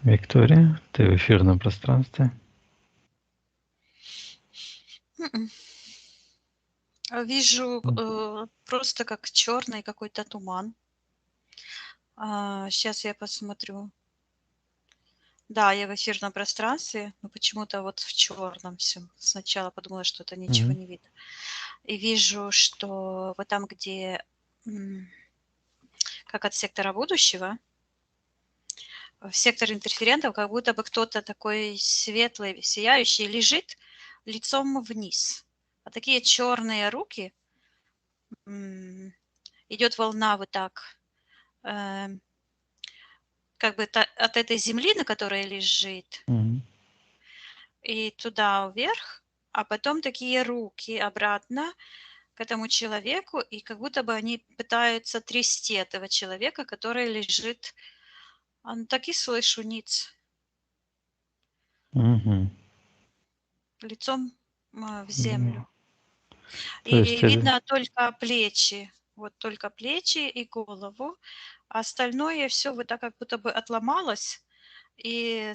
Виктория, ты в эфирном пространстве. М-м. Вижу, просто как черный какой-то туман. Сейчас я посмотрю. Да, я в эфирном пространстве, но почему-то вот в черном все. Сначала подумала, что это ничего Мгм. не видно. И вижу, что вот там, где, м, как от сектора будущего, в сектор интерферентов, как будто бы кто-то такой светлый, сияющий лежит лицом вниз. А такие черные руки, идет волна вот так, э, как бы от этой земли, на которой лежит, Мгм. и туда вверх, а потом такие руки обратно к этому человеку, и как будто бы они пытаются трясти этого человека, который лежит, так и слышу, ниц, Мгм. лицом в Да. землю. То есть И это... видно только плечи, вот только плечи и голову, а остальное все вот так как будто бы отломалось и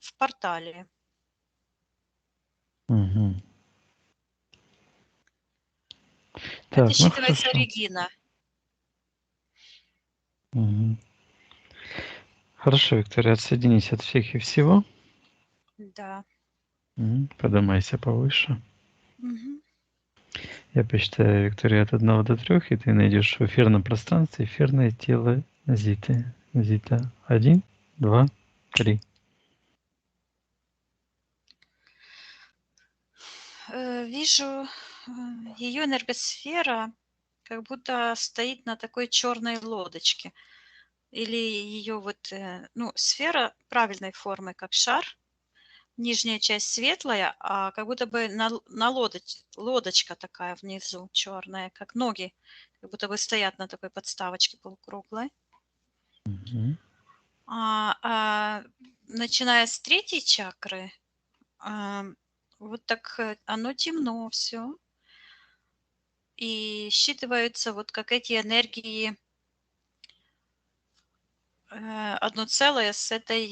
в портале. Мгм. Это Так, ну считывается хорошо. Регина. Мгм. Хорошо, Виктория, отсоединись от всех и всего. Да. Поднимайся повыше. Мгм. Я посчитаю, Виктория, от 1 до 3, и ты найдешь в эфирном пространстве эфирное тело Зиты. Зита. 1, 2, 3. Вижу, ее энергосфера как будто стоит на такой черной лодочке. Или ее вот, ну, сфера правильной формы, как шар, нижняя часть светлая, а как будто бы на лодочка такая внизу черная, как ноги, как будто бы стоят на такой подставочке полукруглой. Мгм. А начиная с третьей чакры, а, вот так оно темно все. И считываются вот как эти энергии, одно целое с этой,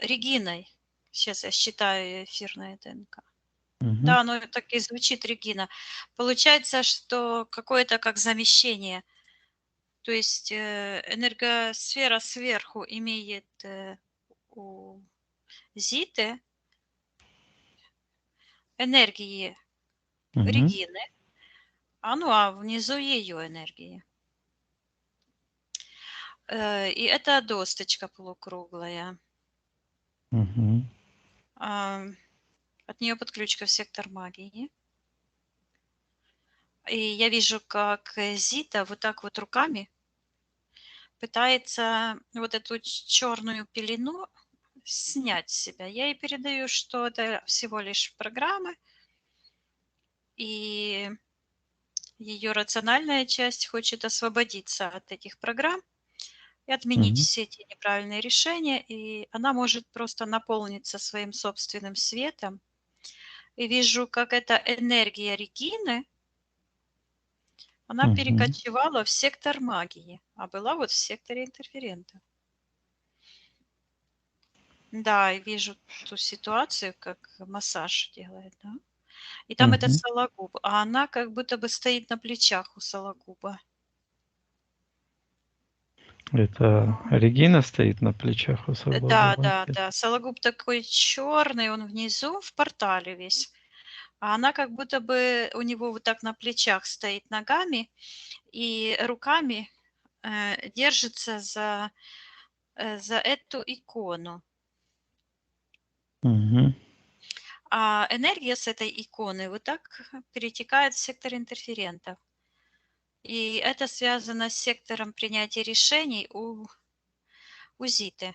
Региной. Сейчас я считаю эфирное ДНК. Мгм. Да, оно так и звучит Регина. Получается, что какое-то как замещение. То есть, энергосфера сверху имеет, у Зиты энергии Мгм. Регины, а внизу ее энергии. И это досточка полукруглая. Мгм. А От нее подключка в сектор магии. И я вижу, как Зита вот так вот руками пытается вот эту черную пелену снять с себя. Я ей передаю, что это всего лишь программы, и ее рациональная часть хочет освободиться от этих программ и отменить Мгм. все эти неправильные решения, и она может просто наполниться своим собственным светом. И вижу, как эта энергия Регины, она Мгм. перекочевала в сектор магии, а была вот в секторе интерферента. Да, и вижу ту ситуацию, как массаж делает, да. И там этот Мгм. Сологуб, а она как будто бы стоит на плечах у Сологуба. Это Регина стоит на плечах у Да, Сологуба. да, да. Сологуб такой черный, он внизу в портале весь. А она как будто бы у него вот так на плечах стоит ногами и руками держится за эту икону. Мгм. А энергия с этой иконы вот так перетекает в сектор интерферентов. И это связано с сектором принятия решений у Зиты.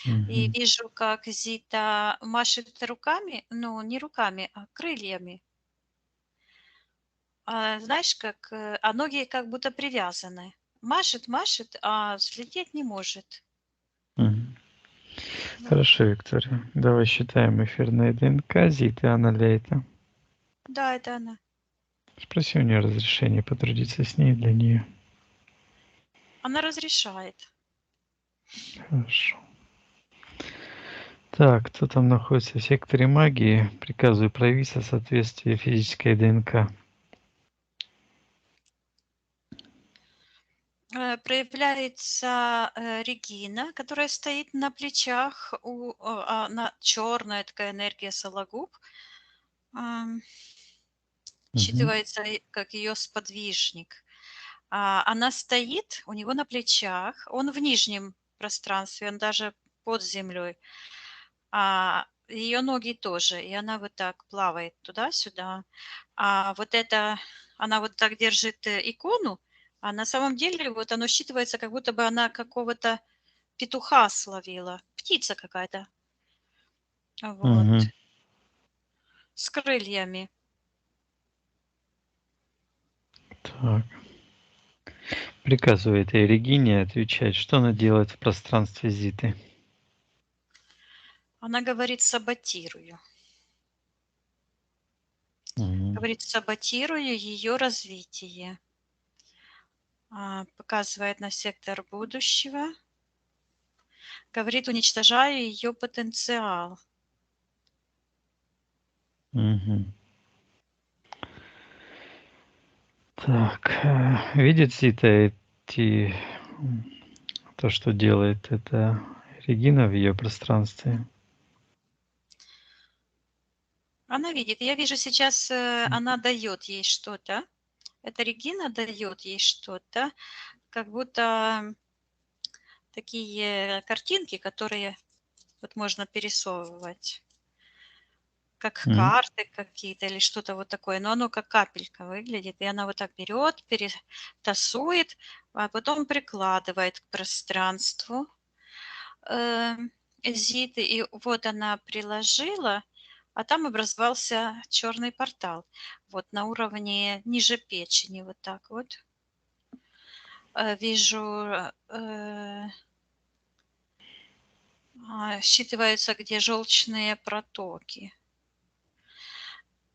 И Мгм. вижу, как Зита машет руками, ну, не руками, а крыльями. Знаешь, как, а ноги как будто привязаны. Машет, машет, а взлететь не может. Мгм. Да, Хорошо, Виктория. Давай считаем эфирное ДНК Зиты Аналейта. да, это она. Спроси у нее разрешение потрудиться с ней для нее. Она разрешает. Хорошо. Так, кто там находится в секторе магии, приказываю проявиться в соответствии физической ДНК. Проявляется Регина, которая стоит на плечах, она черная такая энергия Сологуб. Ам, Мгм. Считывается как ее сподвижник. Она стоит у него на плечах, он в нижнем пространстве, он даже под землей. Ее ноги тоже, и она вот так плавает туда-сюда. Вот это, она вот так держит икону, а на самом деле вот оно считывается, как будто бы она какого-то петуха словила, птица какая-то, вот, Мгм. с крыльями. Так. Приказываю этой Регине отвечать, что она делает в пространстве Зиты. Она говорит, саботирую. Мгм. Говорит, саботирую ее развитие. Показывает на сектор будущего. Говорит, уничтожаю ее потенциал. Мгм. Так, видит Зита то, что делает эта Регина в ее пространстве? Она видит. Я вижу сейчас, она дает ей что-то. Эта Регина дает ей что-то, как будто такие картинки, которые вот можно пересовывать, как М. карты какие-то или что-то вот такое, но оно как капелька выглядит, и она вот так берет, перетасует, а потом прикладывает к пространству э, Зиты, и вот она приложила, а там образовался черный портал, вот на уровне ниже печени, вот так вот. Вижу, считываются, где желчные протоки.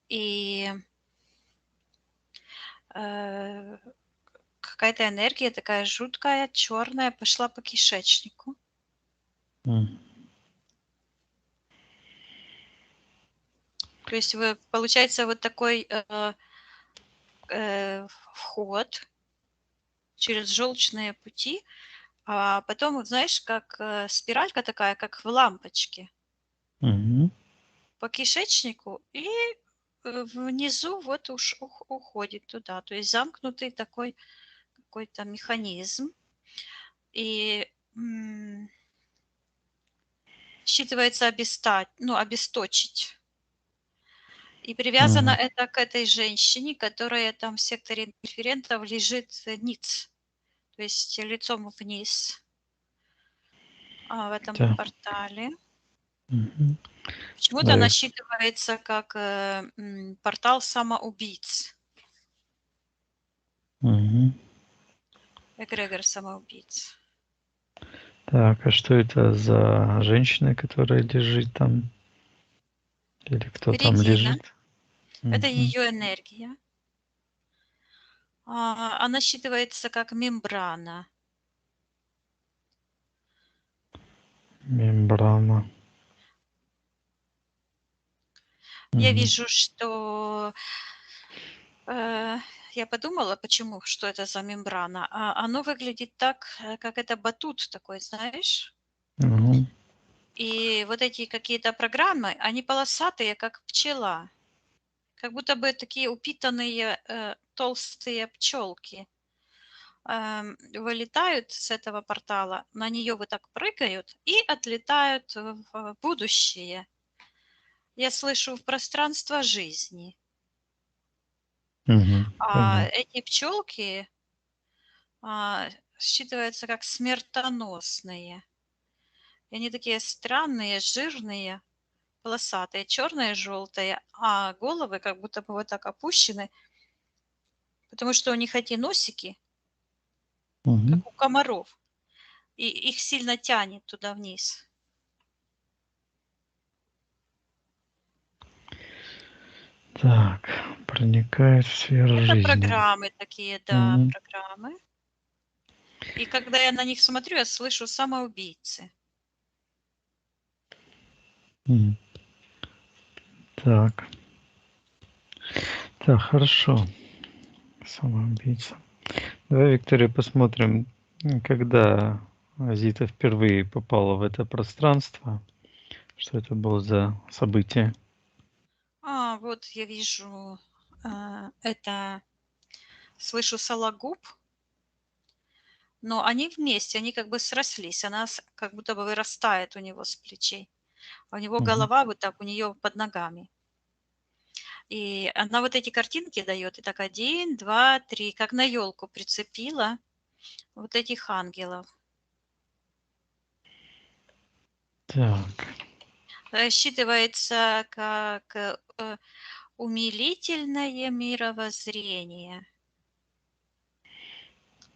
И э, какая-то энергия такая жуткая, черная, пошла по кишечнику. М. То есть получается вот такой вход через желчные пути, а потом, вот знаешь, как спиралька такая, как в лампочке, Мгм. по кишечнику и внизу вот уж уходит туда. То есть замкнутый такой какой-то механизм. И считывается обесточить. И привязано Мгм. это к этой женщине, которая там в секторе интерферентов лежит ниц, то есть лицом вниз в этом Да. портале. Мгм. Почему-то она Да. считывается как портал самоубийц, Мгм. эгрегор самоубийц. Так, а что это за женщина, которая лежит там? Или кто там Регина, лежит? это Мгм. ее энергия. Она считывается как мембрана. Мембрана. Я Мгм. вижу, что Э, я подумала, почему, что это за мембрана. Оно выглядит так, как это батут такой, знаешь. Мгм. И вот эти какие-то программы, они полосатые, как пчела. Как будто бы такие упитанные толстые пчелки вылетают с этого портала, на нее вот так прыгают и отлетают в будущее. Я слышу в пространство жизни. Мгм. А Понятно. эти пчелки считываются как смертоносные. И они такие странные, жирные, полосатые, черные, желтые, а головы как будто бы вот так опущены, потому что у них эти носики, Мгм. как у комаров, и их сильно тянет туда вниз. Так, проникает в сферу Это жизни. программы такие, да, Мгм. программы. И когда я на них смотрю, я слышу самоубийцы. Мгм. Так. Так, хорошо. Самоубийца. Давай, Виктория, посмотрим, когда Зита впервые попала в это пространство, что это было за событие. Вот я вижу, это слышу Сологуб, но они вместе, они как бы срослись. Она как будто бы вырастает у него с плечей. А у него Мгм. голова вот так у нее под ногами. И она вот эти картинки дает, и так 1, 2, 3, как на елку прицепила вот этих ангелов. Так. Считывается как умилительное мировоззрение.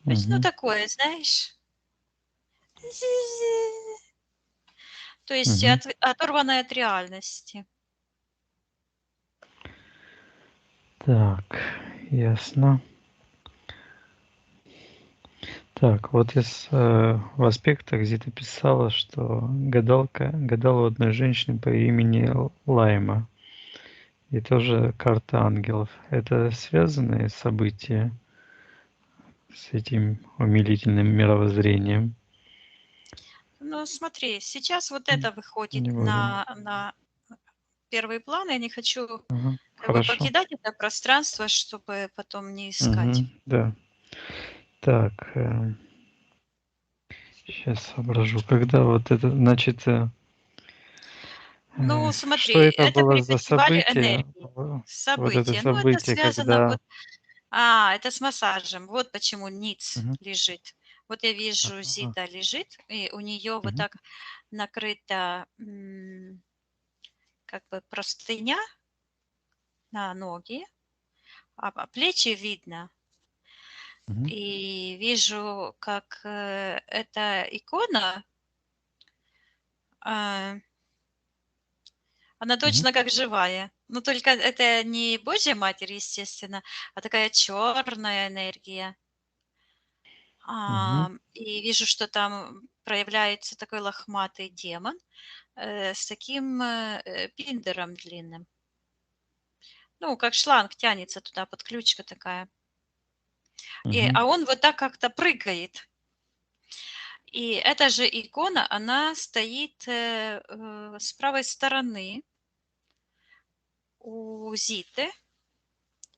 То есть, ну, Мгм. такое, знаешь, то есть Мгм. оторванное от реальности. Так, ясно. Так, вот в аспектах Зита писала, что гадалка гадала у одной женщины по имени Лайма. И тоже карта ангелов. Это связанные события с этим умилительным мировоззрением? Ну, смотри, сейчас вот это выходит Не будем. на первый план. Я не хочу Ага, как бы хорошо. покидать это пространство, чтобы потом не искать. Мгм, да. Так, сейчас соображу. Когда вот это, значит, Ну, что смотри, это это было при за фестивале событие? энергии. Вот это Событие. Ну, это событие, связано когда... вот. Это с массажем. Вот почему ниц Мгм, лежит. Вот я вижу, ага, Зита лежит, и у нее вот мгм, так накрыта как бы простыня на ноги, а плечи видно. мгм, И вижу, как эта икона, а, она мгм, точно как живая. Но только это не Божья Матерь, естественно, а такая черная энергия. мгм, И вижу, что там проявляется такой лохматый демон с таким пиндером длинным. Ну, как шланг тянется туда, подключка такая. мгм, А он вот так как-то прыгает. И эта же икона, она стоит с правой стороны у Зиты.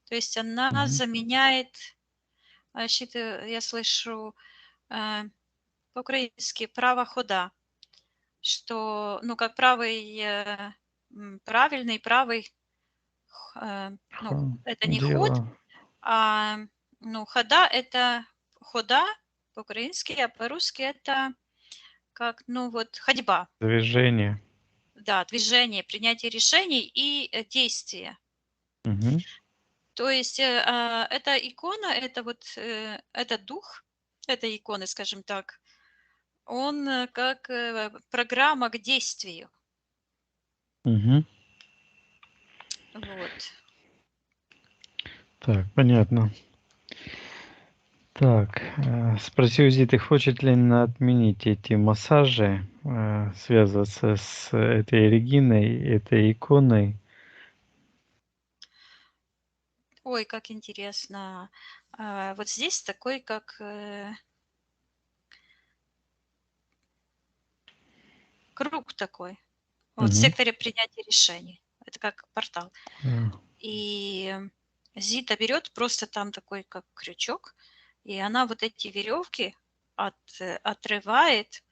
То есть она мгм, заменяет, я слышу э, по-украински право хода, что, ну, как правый, правильный, правый, ну, это не ход, дело, а, ну, хода – это хода по-украински, а по-русски это как, ну, вот ходьба. движение. Да, движение, принятие решений и действие. Мгм, То есть эта икона, это вот этот дух этой иконы, скажем так, он как программа к действию. мгм. Вот. Так, понятно. Так, спроси у Зиты, хочет ли она отменить эти массажи, связываться с этой Региной, этой иконой. Ой, как интересно. Вот здесь такой, как круг такой. Вот в Мгм. секторе принятия решений. Это как портал. Э, И Зита берет просто там такой, как крючок, и она вот эти веревки отрывает,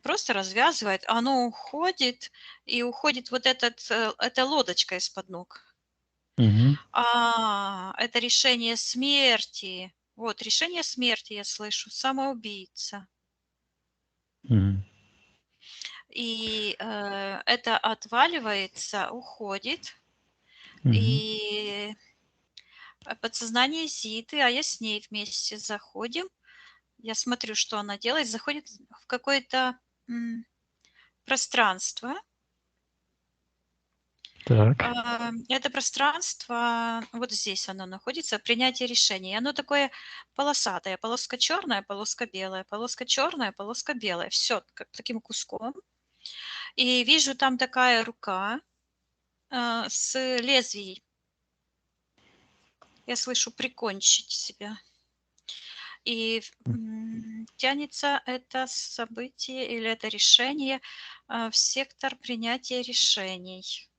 просто развязывает, оно уходит, и уходит вот эта лодочка из-под ног. Мгм. Это решение смерти. Вот, решение смерти я слышу, самоубийца. Мгм. И это отваливается, уходит, Мгм. и подсознание Зиты, а я с ней вместе заходим. Я смотрю, что она делает, заходит в какое-то пространство. Так. Это пространство, вот здесь оно находится, принятие решений. Оно такое полосатое, полоска черная, полоска белая, полоска черная, полоска белая. Все как таким куском. И вижу там такая рука с лезвием. Я слышу прикончить себя. И тянется это событие или это решение в сектор принятия решений.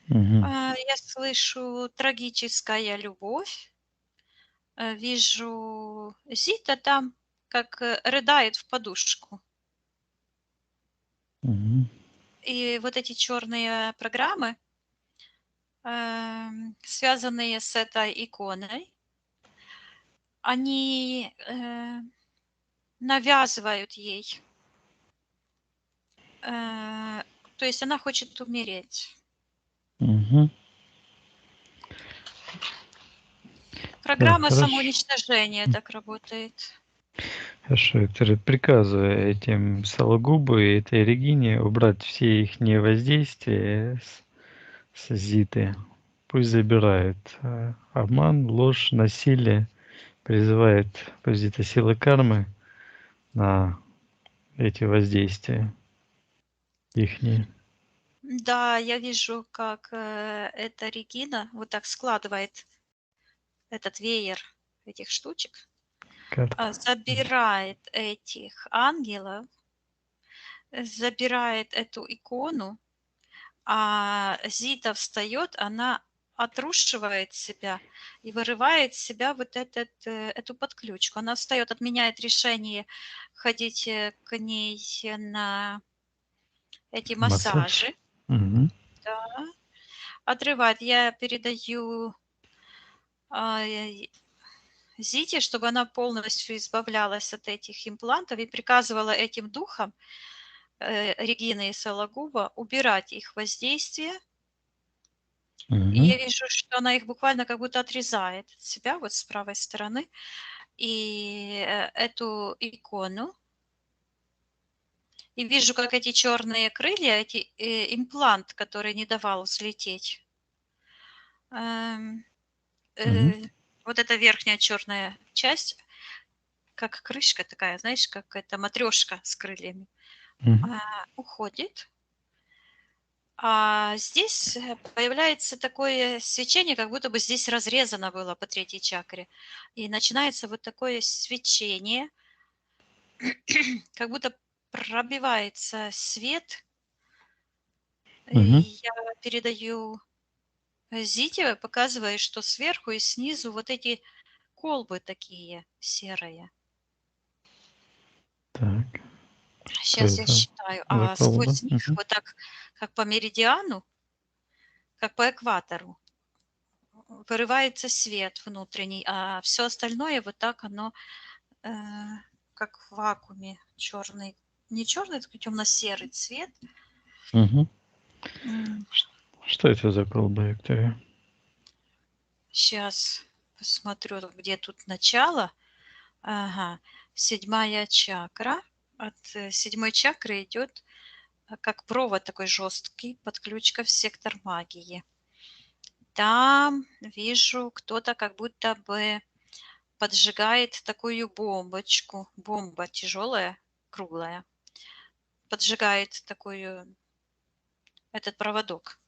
Мгм. Я слышу трагическая любовь. Вижу Зита там, как рыдает в подушку. Мгм. И вот эти черные программы, связанные с этой иконой, они навязывают ей. То есть она хочет умереть. Мгм. Так, Программа хорошо. самоуничтожения так работает. Хорошо, Виктор, приказываю этим Сологубу и этой Регине убрать все их воздействия с Зиты. Пусть забирают обман, ложь, насилие, призывает пусть это силы кармы на эти воздействия ихние. Да, я вижу, как эта Регина вот так складывает этот веер этих штучек, Карта. забирает этих ангелов, забирает эту икону, а Зита встает, она отрушивает себя и вырывает из себя вот эту подключку. Она встает, отменяет решение ходить к ней на эти Массаж. массажи, Мгм. да, отрывает. Я передаю а, Зите, чтобы она полностью избавлялась от этих имплантов и приказывала этим духам Регины и Сологуба убирать их воздействие. И Мгм. я вижу, что она их буквально как будто отрезает от себя вот с правой стороны. И эту икону. И вижу, как эти черные крылья, эти имплант, который не давал взлететь. Эм, Мгм. вот эта верхняя черная часть, как крышка такая, знаешь, как эта матрешка с крыльями, Мгм. уходит. А здесь появляется такое свечение, как будто бы здесь разрезано было по третьей чакре. И начинается вот такое свечение, как будто пробивается свет. И Мгм. я передаю Зите, показывая, что сверху и снизу вот эти колбы такие серые. Так, что Сейчас я это считаю. за А колба? сквозь них Мгм. вот так, как по меридиану, как по экватору, вырывается свет внутренний, а все остальное вот так оно э, как в вакууме черный, не черный, такой темно-серый цвет. Мгм. Что это за колба, Виктория? Сейчас посмотрю, где тут начало. Ага, 7 чакра. От 7 чакры идет как провод такой жесткий, подключка в сектор магии. Там вижу, кто-то как будто бы поджигает такую бомбочку. Бомба тяжелая, круглая. Поджигает такую этот проводок.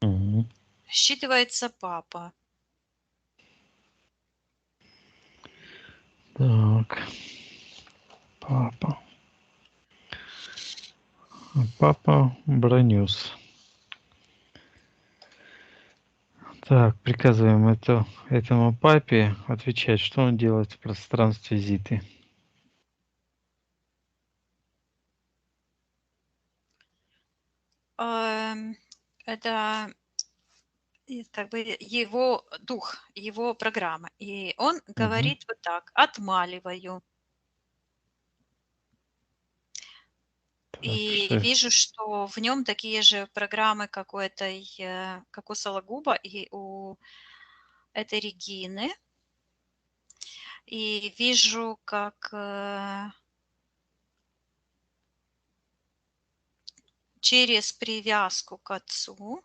Мгм. Считывается папа. Так, папа. Папа Бронюс. Так, приказываем этому папе отвечать, что он делает в пространстве Зиты. Это как бы его дух, его программа. И он Мгм. говорит вот так: отмаливаю. Так, И что? вижу, что в нем такие же программы, как у этой, как у Сологуба и у этой Регины. И вижу, как через привязку к отцу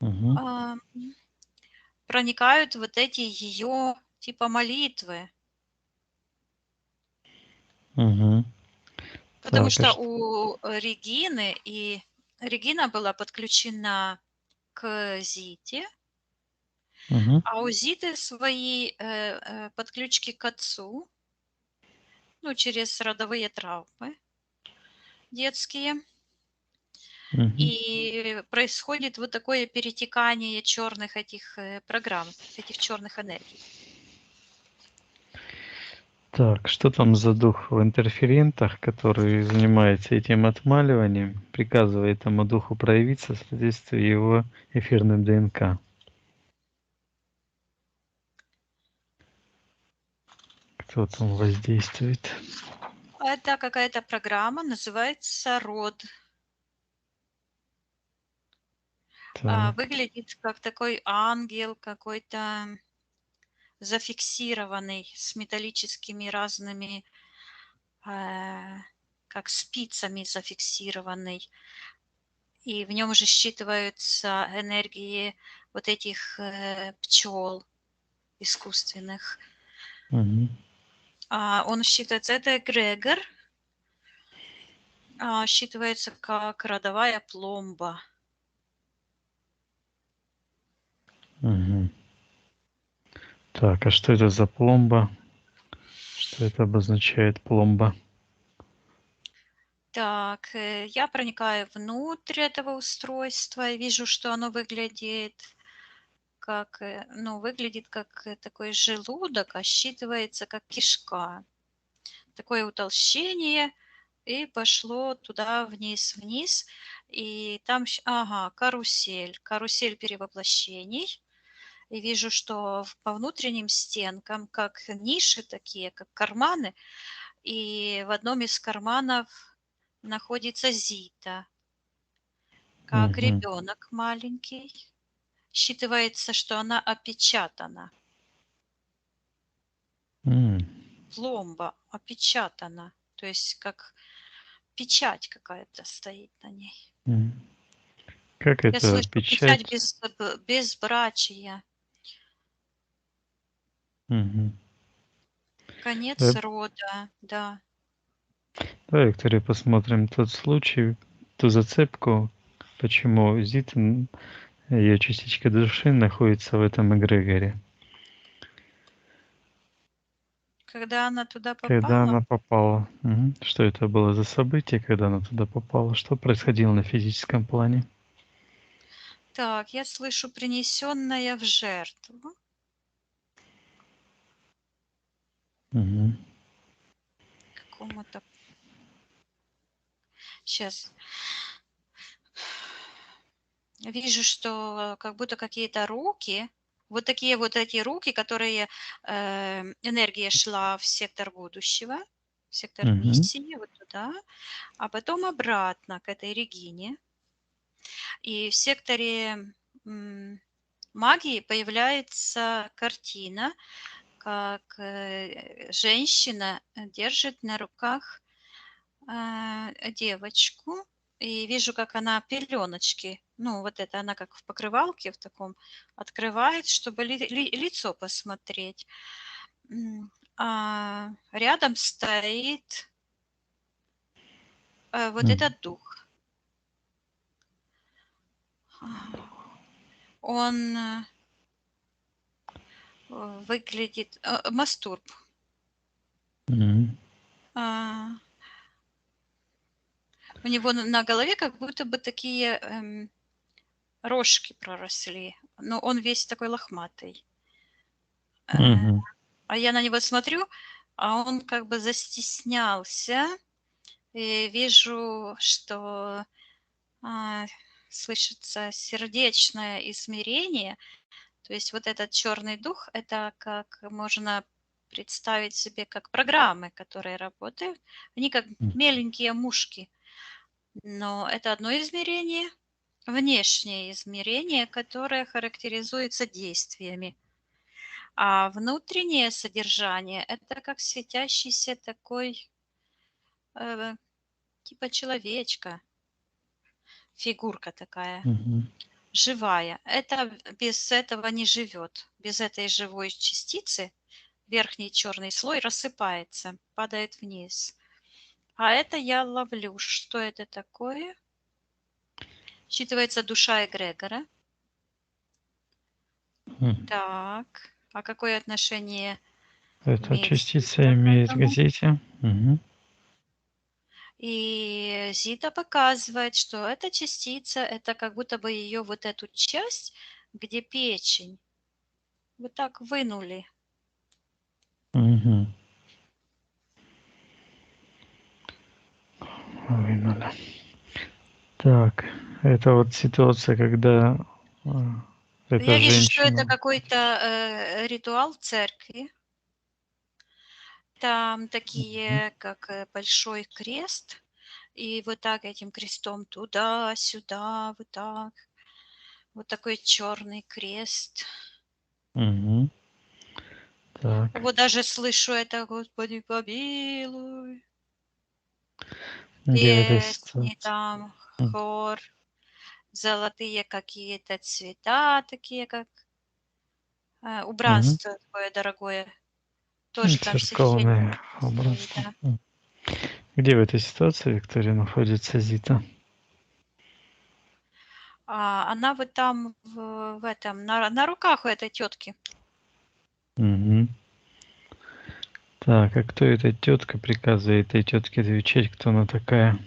Мгм. а, проникают вот эти ее типа молитвы. Мгм. Потому Так, что у Регины, и Регина была подключена к Зите, Мгм. а у Зиты свои подключки к отцу, ну, через родовые травмы детские. Мгм. И происходит вот такое перетекание черных этих программ, этих черных энергий. Так, что там за дух в интерферентах, который занимается этим отмаливанием, приказывает этому духу проявиться в соответствии его эфирным ДНК? Кто там воздействует? Это какая-то программа, называется род. Так. Выглядит как такой ангел какой-то зафиксированный с металлическими разными, как спицами зафиксированный. И в нем же считываются энергии вот этих пчел искусственных. Мгм. Он считается, это эгрегор, считывается как родовая пломба. Мгм. Так, а что это за пломба? Что это обозначает пломба? Так, я проникаю внутрь этого устройства и вижу, что оно выглядит как, ну, выглядит как такой желудок, а считывается как кишка. Такое утолщение, и пошло туда вниз-вниз, и там, ага, карусель, карусель перевоплощений. И вижу, что по внутренним стенкам, как ниши такие, как карманы, и в одном из карманов находится Зита, как Мгм. ребенок маленький. Считывается, что она опечатана. М. Пломба опечатана. То есть как печать какая-то стоит на ней. М. Как Я это слышу печать печать? безбрачия, Мгм. конец Да, рода, да. давай, Виктория, посмотрим тот случай, ту зацепку, почему Зита, ее частичка души, находится в этом эгрегоре. Когда она туда Когда попала, она попала. Мгм. Что это было за событие, когда она туда попала? Что происходило на физическом плане? так, я слышу принесенная в жертву. Мгм. Какому-то. Сейчас. Вижу, что как будто какие-то руки, вот такие вот эти руки, которые энергия шла в сектор будущего, в сектор Мгм. миссии, вот туда, а потом обратно к этой Регине. И в секторе магии появляется картина, как женщина держит на руках девочку, и вижу, как она пеленочки, ну, вот это она как в покрывалке в таком открывает, чтобы лицо посмотреть. А рядом стоит вот М. этот дух. Он выглядит мастурб. Мгм. А, У него на голове как будто бы такие рожки проросли, но он весь такой лохматый. Э, Мгм. А я на него смотрю, а он как бы застеснялся. И вижу, что а, слышится сердечное измерение. То есть вот этот черный дух, это как можно представить себе как программы, которые работают. Они как М. меленькие мушки. Но это одно измерение, внешнее измерение, которое характеризуется действиями. А внутреннее содержание – это как светящийся такой, э, типа человечка, фигурка такая, Мгм. живая. Это без этого не живет. Без этой живой частицы верхний черный слой рассыпается, падает вниз. А это я ловлю. Что это такое? Считывается душа эгрегора. Мгм. Так. А какое отношение Эта имеет частица Зита к имеет к этому? Зите. Мгм. И Зита показывает, что эта частица, это как будто бы ее вот эту часть, где печень, вот так вынули. Мгм. Вынули. Так, это вот ситуация, когда эта Я вижу, что это женщина. какой-то ритуал церкви. Там Мгм. такие, как большой крест, и вот так этим крестом туда-сюда, вот так. Вот такой черный крест. Мгм. Так, Вот даже слышу это, Господи, помилуй. где в этой Песни ситуации? там, М. хор, золотые какие-то цвета, такие как Мгм. убранство такое дорогое. Тоже там Церковное священники стоит, убранство. да. Где в этой ситуации, Виктория, находится Зита? А она вот там в этом, на руках у этой тетки. Мгм. Так, а кто эта тетка? Приказывает этой тетке отвечать, кто она такая?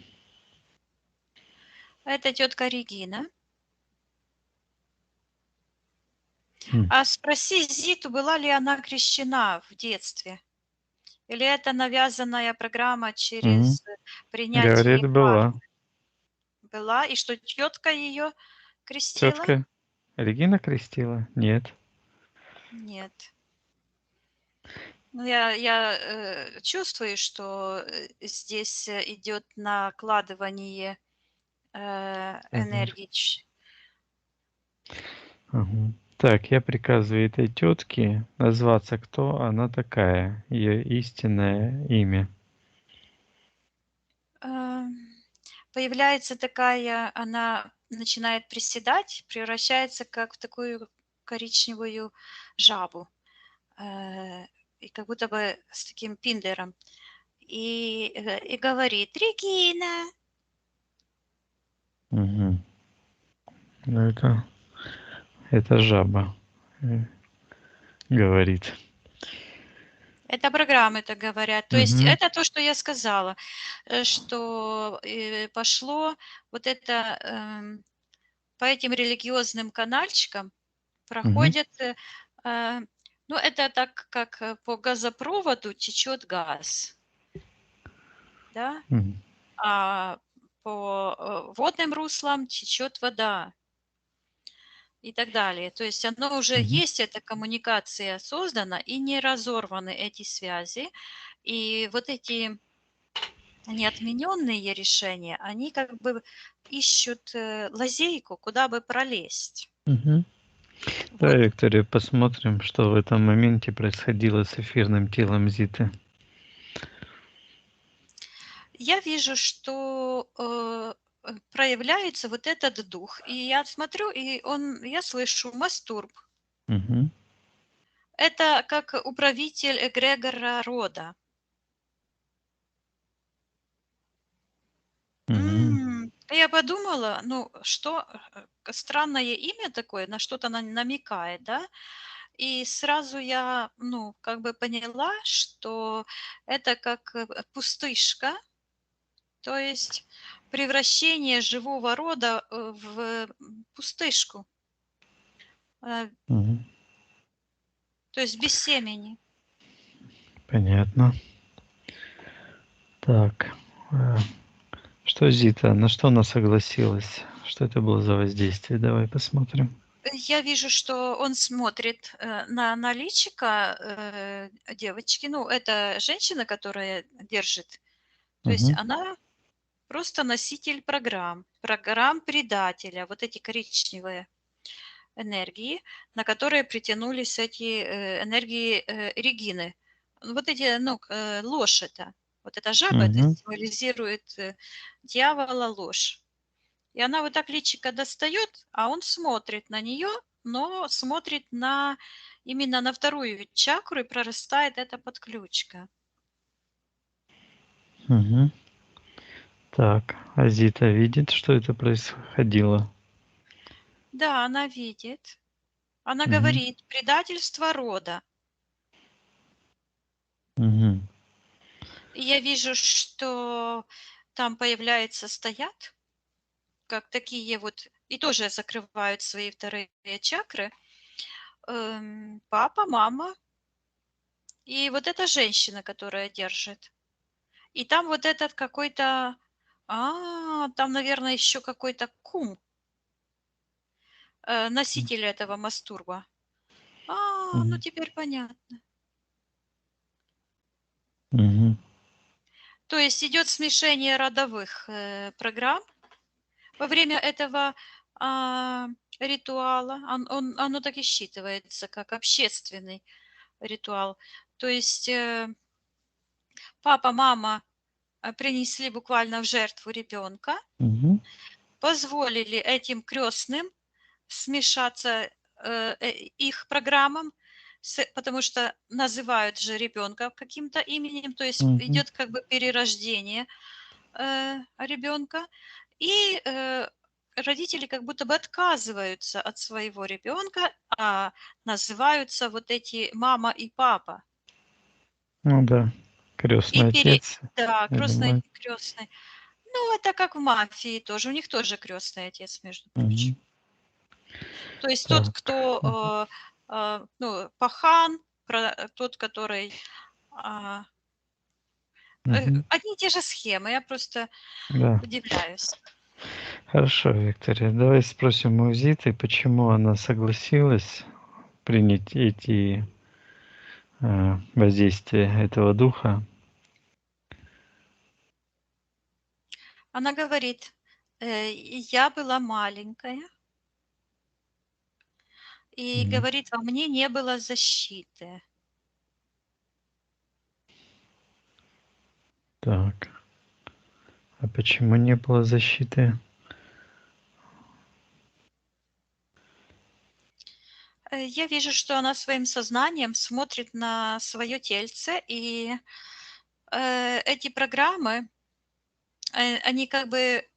Это тетка Регина. М. А спроси Зиту, была ли она крещена в детстве? Или это навязанная программа Мгм. через принятие Говорит, была. кармы? Была, и что тетка ее крестила? Тетка Регина крестила? Нет. Нет. Ну, я чувствую, что здесь идет накладывание Энергия. энергии. Мгм. Так, я приказываю этой тетке назваться, кто она такая, ее истинное имя. Э, Появляется такая, она начинает приседать, превращается как в такую коричневую жабу, э, и как будто бы с таким пиндером, и говорит: "Регина". Мгм. Ну, это жаба говорит. Это программы так говорят. То есть Мгм. это то, что я сказала, что, пошло вот это, по этим религиозным канальчикам Мгм. проходит, э, ну, это так, как, по газопроводу течет газ, да, Мгм. а по, водным руслам течет вода и так далее. То есть оно уже Мгм. есть, эта коммуникация создана, и не разорваны эти связи. И вот эти неотмененные решения, они как бы ищут, лазейку, куда бы пролезть. Мгм. Вот. Давай, Виктория, посмотрим, что в этом моменте происходило с эфирным телом Зиты. Я вижу, что, проявляется вот этот дух. И я смотрю, и я слышу мастурб. Мгм. Это как управитель эгрегора рода. Мгм. Я подумала, ну, что, странное имя такое, на что-то намекает, да. И сразу я, ну, как бы поняла, что это как, пустышка, то есть превращение живого рода, в, пустышку, э, Мгм. то есть без семени. Понятно. Так, э, что Зита, на что она согласилась? Что это было за воздействие? Давай посмотрим. Я вижу, что он смотрит, на личико, девочки. Ну, это женщина, которая держит. То есть Мгм. она просто носитель программ предателя. Вот эти коричневые энергии, на которые притянулись эти, энергии, Регины. Вот эти, ну, ложь это. Вот эта жаба, это Мгм. символизирует, дьявола, ложь. И она вот так личико достает, а он смотрит на нее, но смотрит именно на вторую чакру, и прорастает эта подключка. Мгм. Так, а Зита видит, что это происходило? Да, она видит. Она Мгм. говорит: "Предательство рода". Мгм. И я вижу, что там появляется стоят, как такие вот, и тоже закрывают свои вторые чакры, папа, мама и вот эта женщина, которая держит. И там вот этот какой-то, там, наверное, еще какой-то кум, носитель этого мастурба. Ну Мгм. теперь понятно. Мгм. То есть идет смешение родовых, программ во время этого, а, ритуала. Оно так и считывается как общественный ритуал. То есть, папа, мама, принесли буквально в жертву ребенка, Мгм. позволили этим крестным смешаться, их программам, потому что называют же ребенка каким-то именем, то есть Мгм. идет как бы перерождение, ребенка. И, родители как будто бы отказываются от своего ребенка, а называются вот эти мама и папа. Ну да, И крестный отец да, или крестный, мать. крестный. Ну, это как в мафии тоже. У них тоже крестный отец, между Мгм. прочим. То есть тот, Так. Мгм. кто, ну, пахан, тот, который, а, Мгм. одни и те же схемы. Я просто Да. удивляюсь. Хорошо, Виктория. Давай спросим у Зиты, почему она согласилась принять эти воздействия этого духа. Она говорит, я была маленькая, и Мгм. говорит, во мне не было защиты. Так. А почему не было защиты? Я вижу, что она своим сознанием смотрит на свое тельце, и эти программы, они как бы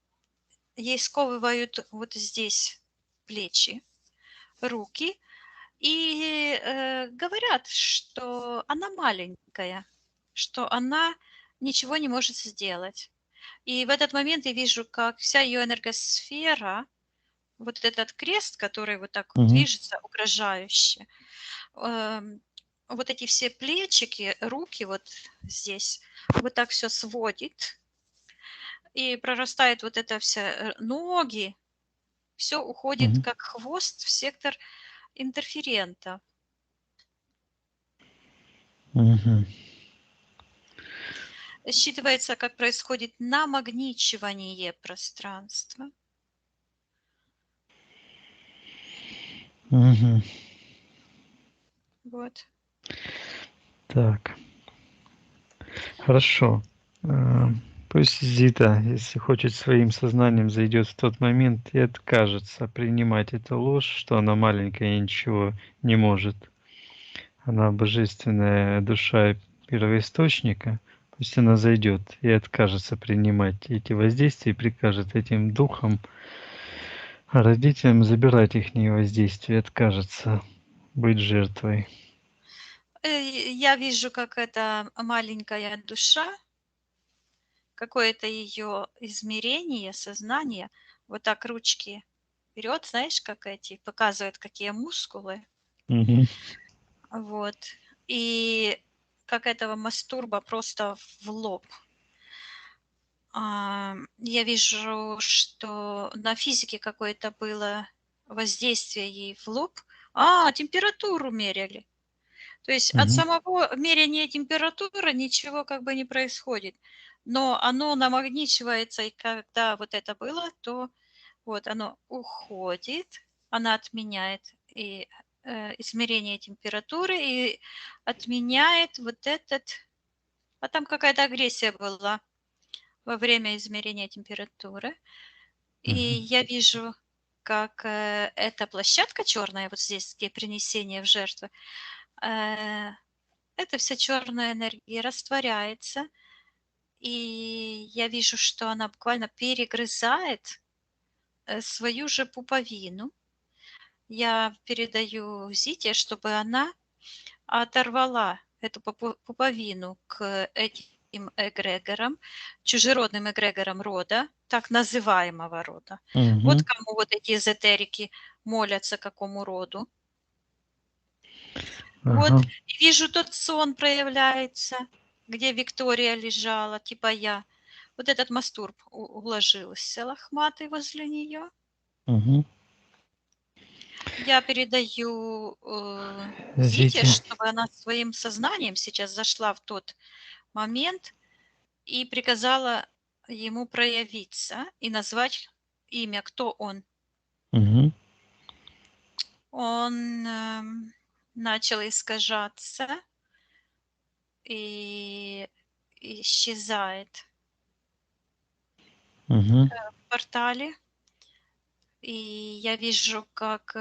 ей сковывают вот здесь плечи, руки, и говорят, что она маленькая, что она ничего не может сделать. И в этот момент я вижу, как вся ее энергосфера, вот этот крест, который вот так вот Мгм. движется угрожающе, эм, вот эти все плечики, руки вот здесь, вот так все сводит, и прорастает вот это все, ноги, все уходит Мгм. как хвост в сектор интерферента. Мгм. Считывается, как происходит намагничивание пространства. Мгм. Вот. Так, хорошо. А, Пусть Зита, если хочет, своим сознанием зайдет в тот момент и откажется принимать эту ложь, что она маленькая и ничего не может. Она божественная душа первоисточника. Пусть она зайдет и откажется принимать эти воздействия и прикажет этим духам, родителям забирать их воздействие, откажется быть жертвой. Я вижу, как эта маленькая душа, какое-то ее измерение, сознание, вот так ручки вперед, знаешь, как эти, показывают, какие мускулы. Мгм. Вот. И как этого мастурба просто в лоб. Я вижу, что на физике какое-то было воздействие ей в лоб. Температуру меряли. То есть от Мгм. самого мерения температуры ничего как бы не происходит. Но оно намагничивается, и когда вот это было, то вот оно уходит, она отменяет и измерение температуры и отменяет вот этот, а там какая-то агрессия была во время измерения температуры. И Мгм. я вижу, как эта площадка черная, вот здесь, где принесение в жертву, э, эта вся черная энергия растворяется, и я вижу, что она буквально перегрызает свою же пуповину. Я передаю Зите, чтобы она оторвала эту пуповину к этим эгрегорам, чужеродным эгрегорам рода, так называемого рода. Вот Мгм. кому вот эти эзотерики молятся, какому роду. Вот, Ага. и вижу, тот сон проявляется, где Виктория лежала, типа я. Вот этот мастурб уложился лохматый возле нее. Мгм. Я передаю Зите, Зите. чтобы она своим сознанием сейчас зашла в тот момент и приказала ему проявиться и назвать имя, кто он. Мгм. Он начал искажаться и исчезает Мгм. в портале. И я вижу, как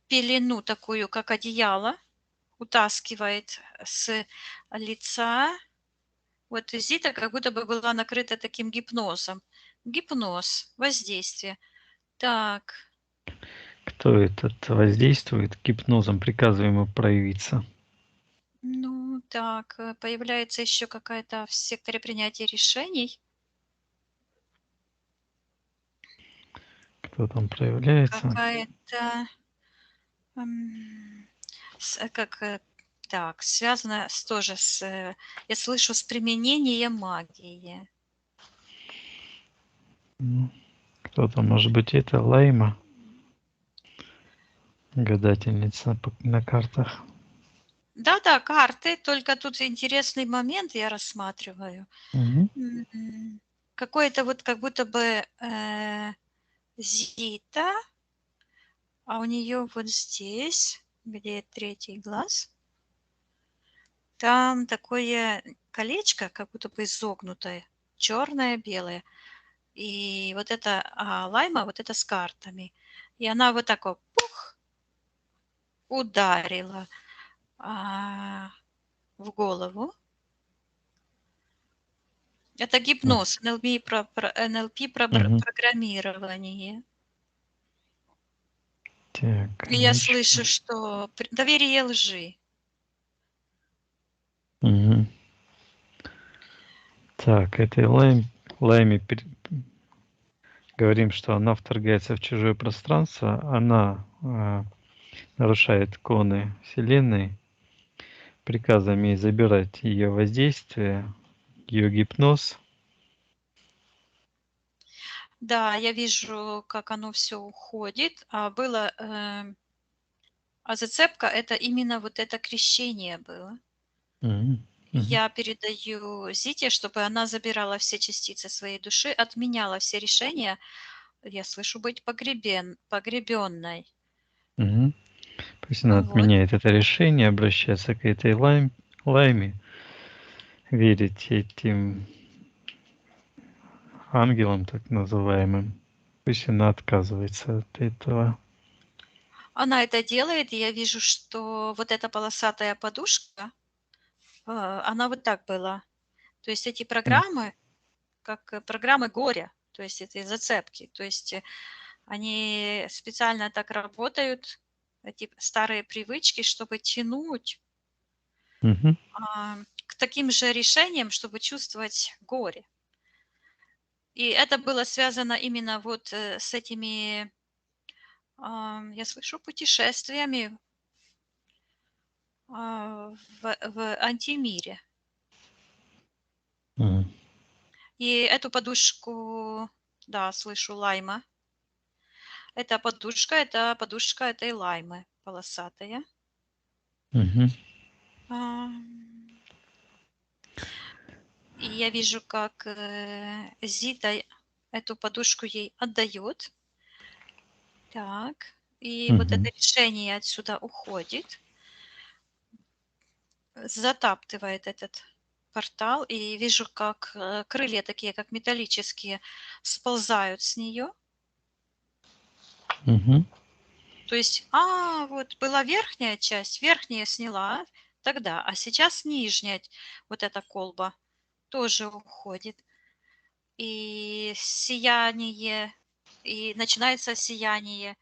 пелену такую, как одеяло, утаскивает с лица. Вот Зита как будто бы была накрыта таким гипнозом. Гипноз, воздействие. Так, Кто этот воздействует? Гипнозом приказываем ему проявиться. ну так, появляется еще какая-то в секторе принятия решений, Кто там проявляется? какая-то, как, так, связано тоже с, я слышу, с применением магии. Ну, кто там? Может быть, это Лайма, гадательница на картах. Да-да, карты, только тут интересный момент я рассматриваю. Мгм. Какое-то вот как будто бы Зита, а у нее вот здесь, где третий глаз, там такое колечко, как будто бы изогнутое, черное, белое. И вот это лайма, вот это с картами. И она вот так вот пух, ударила в голову. Это М. гипноз, НЛП Мгм. программирование. Так, И я колечко. слышу, что доверие лжи. Мгм. Так, этой Лайме говорим, что она вторгается в чужое пространство, она нарушает коны Вселенной, приказом ей забирать ее воздействие, ее гипноз. Да, я вижу, как оно все уходит. А зацепка — это именно вот это крещение было. Мгм. Мгм. Я передаю Зите, чтобы она забирала все частицы своей души, отменяла все решения. Я слышу быть погребенной. Мгм. Пусть она Вот. отменяет это решение, обращается к этой Лайме, верить этим ангелам, так называемым. Пусть она отказывается от этого. Она это делает, и я вижу, что вот эта полосатая подушка, она вот так была. То есть эти М. программы, как программы горя, то есть эти зацепки, то есть они специально так работают, эти старые привычки, чтобы тянуть Мгм. к таким же решениям, чтобы чувствовать горе. И это было связано именно вот с этими, я слышу, путешествиями в антимире. Мгм. И эту подушку, да, слышу, лайма. Это подушка этой лаймы полосатая. Мгм. Ам, И я вижу, как Зита эту подушку ей отдает. Так. И вот это Мгм. решение отсюда уходит, затаптывает этот портал. И вижу, как крылья такие, как металлические, сползают с нее. Мгм. То есть, вот была верхняя часть, верхняя сняла тогда, а сейчас нижняя вот эта колба. тоже уходит. И сияние, и начинается сияние.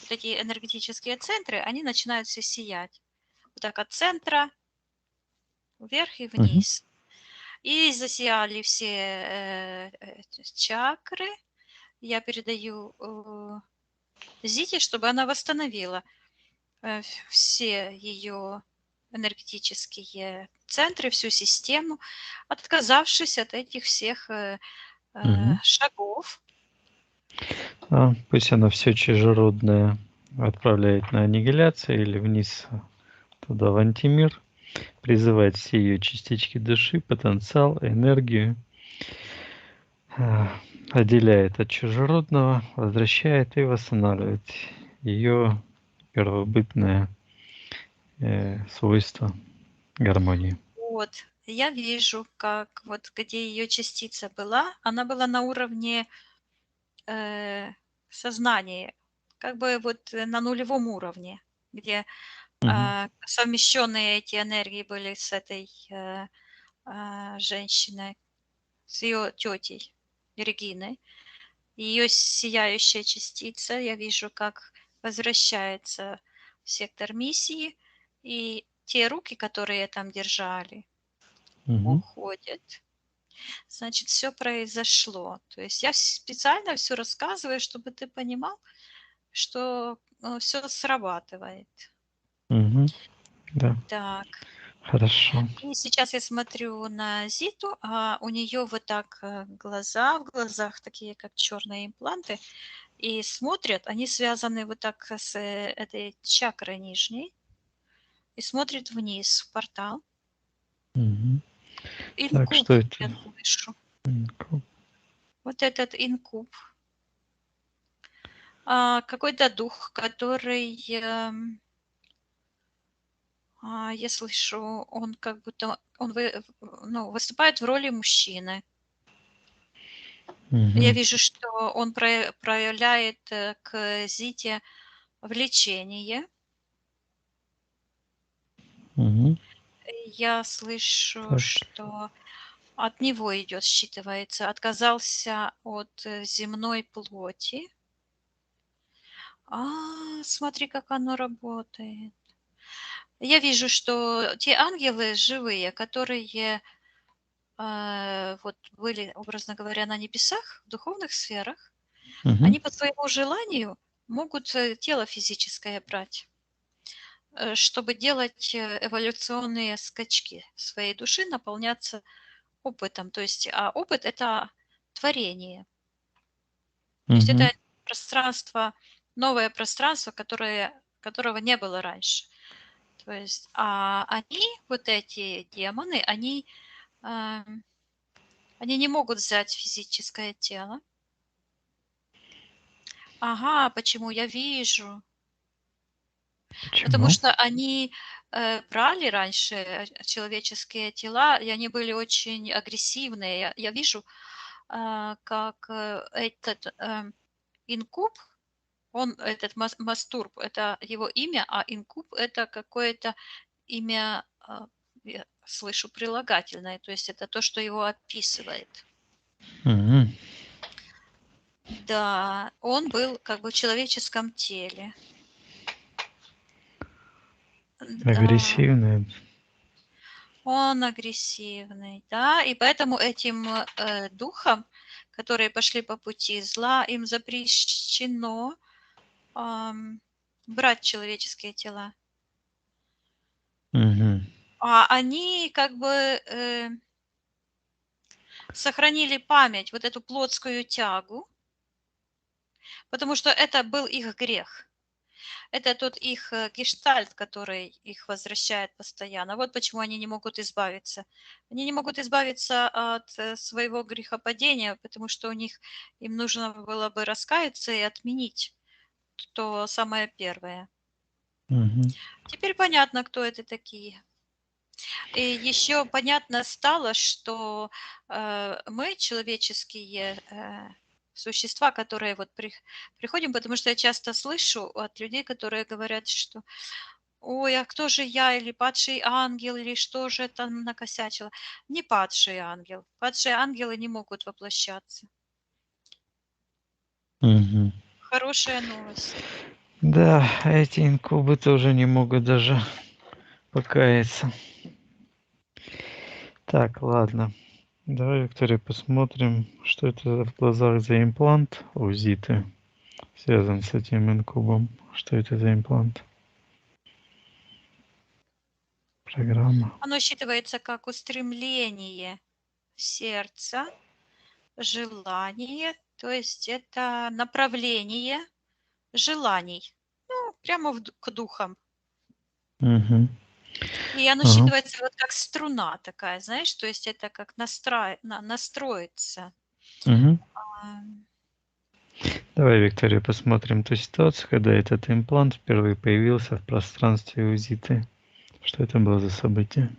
Вот эти энергетические центры, они начинают все сиять. Вот так от центра вверх и Мгм. вниз. И засияли все чакры. Я передаю Зите, чтобы она восстановила все ее энергетические центры, всю систему, отказавшись от этих всех Мгм. шагов. Пусть она все чужеродное отправляет на аннигиляцию или вниз туда, в антимир, призывает все ее частички души, потенциал, энергию, отделяет от чужеродного, возвращает и восстанавливает ее первобытное свойство гармонии. Вот, я вижу, как вот где ее частица была, она была на уровне сознания, как бы вот на нулевом уровне, где Мгм. совмещенные эти энергии были с этой женщиной, с ее тетей Региной. Ее сияющая частица, я вижу, как возвращается в сектор миссии, и те руки, которые там держали, Мгм. уходят. Значит, все произошло. То есть я специально все рассказываю, чтобы ты понимал, что все срабатывает. Мгм. Да, Так. хорошо. И сейчас я смотрю на Зиту, а у нее вот так глаза, в глазах такие, как черные импланты, и смотрят, они связаны вот так с этой чакрой нижней, и смотрит вниз в портал. Мгм. Так, Инкуб что это? я слышу. Ку- Вот этот инкуб. Какой-то дух, который, я слышу, он как будто, он ну, выступает в роли мужчины. Я Мгм. вижу, что он проявляет к Зите влечение. Мгм. Я слышу, Так. что от него идет, считывается, отказался от земной плоти. Смотри, как оно работает. Я вижу, что те ангелы живые, которые вот были, образно говоря, на небесах, в духовных сферах, Мгм. они по своему желанию могут тело физическое брать, чтобы делать эволюционные скачки своей души, наполняться опытом. То есть, опыт– это творение. То есть Мгм. это пространство, новое пространство, которого не было раньше. То есть, они, вот эти демоны, ам, они не могут взять физическое тело. Ага, почему? Я вижу. Потому Почему? что они брали раньше человеческие тела, и они были очень агрессивные. Я вижу, как этот инкуб, он, этот мастурб, это его имя, а инкуб это какое-то имя, я слышу прилагательное, то есть это то, что его описывает. Мгм. Да, он был как бы в человеческом теле. Да, Агрессивная. он агрессивный, да, и поэтому этим духам, которые пошли по пути зла, им запрещено брать человеческие тела. Мгм. А они как бы сохранили память, вот эту плотскую тягу, потому что это был их грех. Это тот их гештальт, который их возвращает постоянно. Вот почему они не могут избавиться. Они не могут избавиться от своего грехопадения, потому что у них им нужно было бы раскаяться и отменить то самое первое. Мгм. Теперь понятно, кто это такие. И еще понятно стало, что мы, человеческие существа, которые вот приходим, потому что я часто слышу от людей, которые говорят, что ой, а кто же я, или падший ангел, или что же там накосячило. Не падший ангел. Падшие ангелы не могут воплощаться. Мгм. Хорошая новость. Да, эти инкубы тоже не могут даже покаяться. Так, ладно. Давай, Виктория, посмотрим, что это в глазах за имплант у Зиты, связан с этим инкубом. Что это за имплант? Программа. Оно считывается как устремление сердца, желание, то есть это направление желаний, ну, прямо к духам. Угу. И оно Ага. считывается вот как струна такая, знаешь, то есть это как настроиться. Угу. А, Давай, Виктория, посмотрим ту ситуацию, когда этот имплант впервые появился в пространстве у Зиты. Что это было за событие?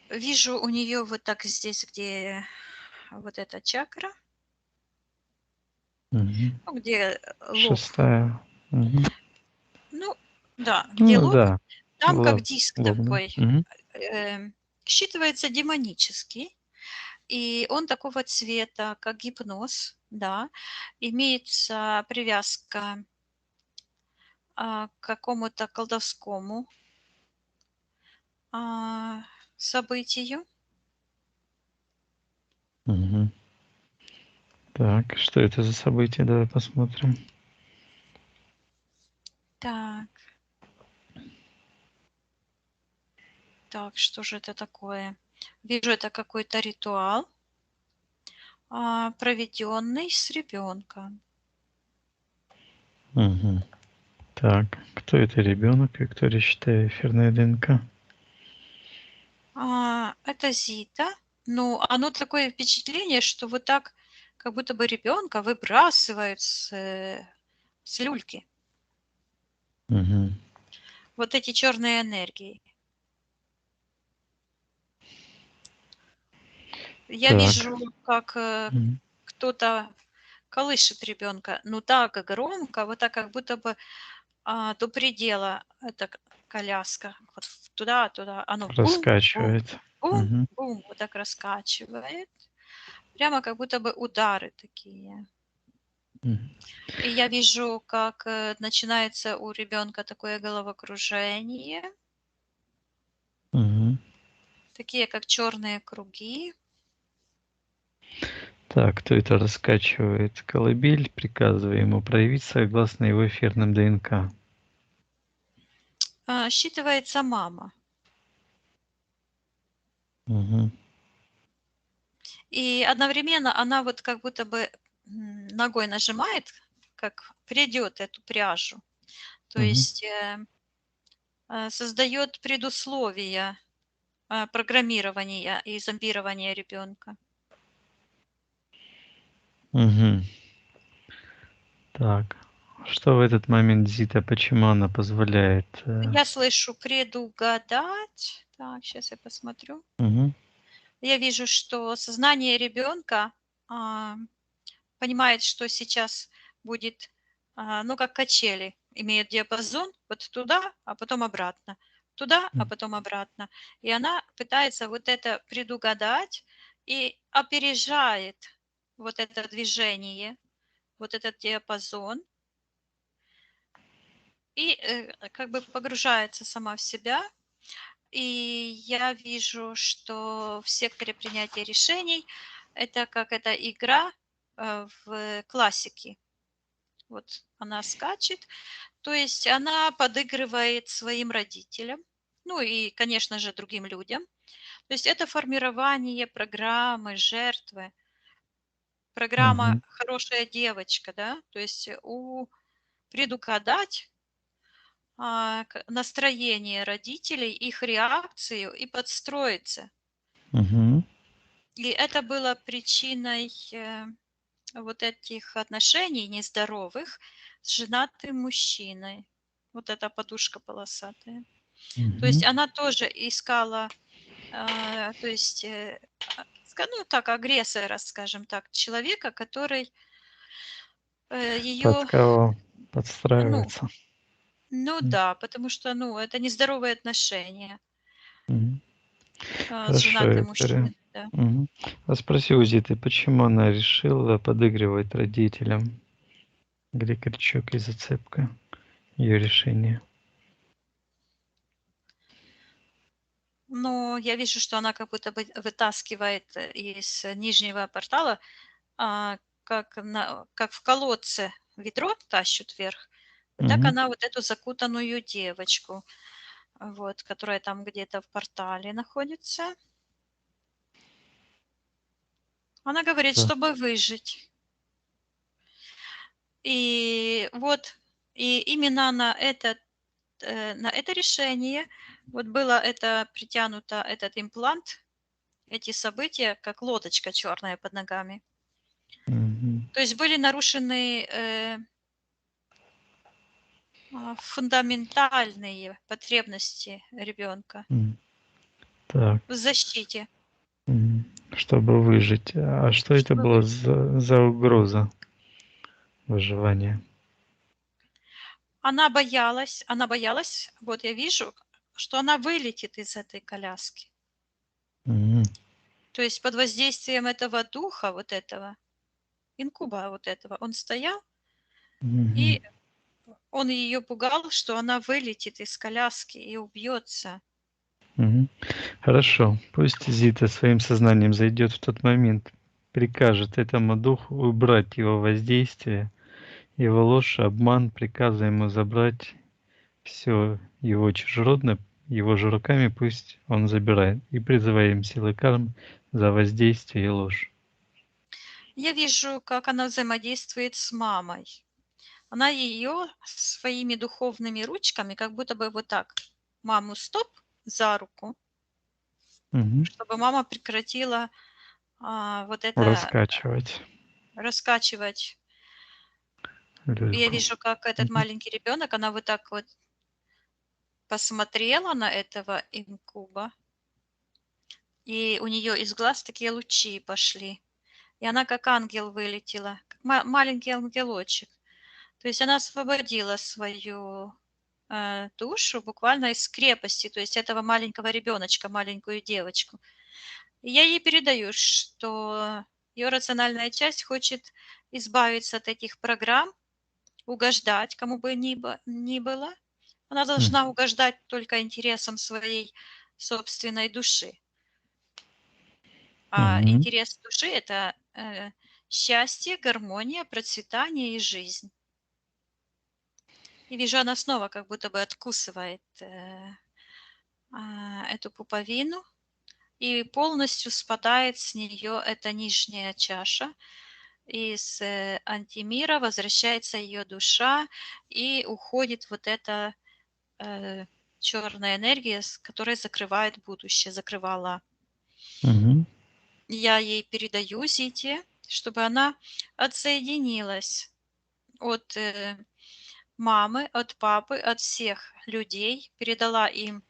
Вижу у нее вот так здесь, где вот эта чакра, Угу. ну, где лоб. Шестая. Угу. Ну, да, где Ну лоб, да, там как диск лоб, да. такой, Угу. считывается демонический, и он такого цвета, как гипноз, да. Имеется привязка к какому-то колдовскому событию. Угу. Так, что это за событие? Давай посмотрим. Так, так, что же это такое? Вижу, это какой-то ритуал, проведенный с ребенком. Угу. Так, кто это ребенок? Виктория, считай, эфирная ДНК. Это Зита. Ну, оно такое впечатление, что вот так, как будто бы ребенка выбрасывают с люльки. Угу. Вот эти черные энергии. Я Так. вижу, как Мгм. кто-то колышет ребенка, ну так громко, вот так, как будто бы до предела эта коляска. Вот туда, оно бум, бум, Раскачивает. бум, Мгм. бум, вот так раскачивает. Прямо как будто бы удары такие. Мгм. И я вижу, как начинается у ребенка такое головокружение, Мгм. такие как черные круги. Так, кто это раскачивает колыбель, приказывая ему проявить согласно его эфирным ДНК? Считывается мама. Мгм. И одновременно она вот как будто бы ногой нажимает, как придет эту пряжу. То Мгм. есть создает предусловия программирования и зомбирования ребенка. Мгм. Так, что в этот момент Зита, почему она позволяет? Я слышу предугадать. Так, сейчас я посмотрю. Мгм. Я вижу, что сознание ребенка понимает, что сейчас будет, ну, как качели, имеет диапазон вот туда, а потом обратно, туда, а М. потом обратно. И она пытается вот это предугадать и опережает вот это движение, вот этот диапазон, и как бы погружается сама в себя. И я вижу, что в секторе принятия решений это как эта игра в классике. Вот она скачет, то есть она подыгрывает своим родителям, ну и, конечно же, другим людям. То есть это формирование программы жертвы, программа Мгм. «Хорошая девочка», да, то есть предугадать настроение родителей, их реакцию и подстроиться. Мгм. И это было причиной вот этих отношений нездоровых с женатым мужчиной. Вот эта подушка полосатая. То есть Мгм. она тоже искала, то есть, ну так, агрессора, скажем так, человека, который Под ее, кого ну, подстраивается? Ну М, да, потому что, ну, это нездоровые отношения, мгм. с Хорошо, женатым Виктория. мужчиной, да. Мгм. А спроси у Зиты, почему она решила подыгрывать родителям? Где крючок и зацепка ее решения? Но я вижу, что она как будто бы вытаскивает из нижнего портала, как в колодце ведро тащут вверх, вот так Мгм. она вот эту закутанную девочку, вот, которая там где-то в портале находится. Она говорит, Да. чтобы выжить. И вот, и именно на это решение вот было это притянуто, этот имплант, эти события, как лодочка черная под ногами. Мгм. То есть были нарушены фундаментальные потребности ребенка М. Так. в защите, Чтобы выжить. А что это чтобы было выжить. за угроза выживания? Она боялась, вот я вижу, что она вылетит из этой коляски. М. То есть под воздействием этого духа, вот этого, инкуба вот этого, он стоял, Мгм. и он ее пугал, что она вылетит из коляски и убьется. Мгм. Хорошо. Пусть Зита своим сознанием зайдет в тот момент, прикажет этому духу убрать его воздействие, его ложь, обман, приказывая ему забрать все его чужеродное, его же руками пусть он забирает, и призываем силы кармы за воздействие и ложь. Я вижу, как она взаимодействует с мамой. Она ее своими духовными ручками, как будто бы вот так, маму стоп за руку, Мгм. чтобы мама прекратила вот это Раскачивать раскачивать. Я люльку. вижу, как этот Мгм. маленький ребенок, она вот так вот посмотрела на этого инкуба, и у нее из глаз такие лучи пошли. И она как ангел вылетела, как маленький ангелочек. То есть она освободила свою душу буквально из крепости, то есть этого маленького ребеночка, маленькую девочку. И я ей передаю, что ее рациональная часть хочет избавиться от этих программ, угождать кому бы ни было. Она М. должна угождать только интересам своей собственной души. А Мгм. интерес души – это счастье, гармония, процветание и жизнь. И вижу, она снова как будто бы откусывает эту пуповину, и полностью спадает с нее эта нижняя чаша. Из антимира возвращается ее душа, и уходит вот эта черная энергия, которая закрывает будущее, закрывала. Мгм. Я ей передаю Зите, чтобы она отсоединилась от мамы, от папы, от всех людей, передала им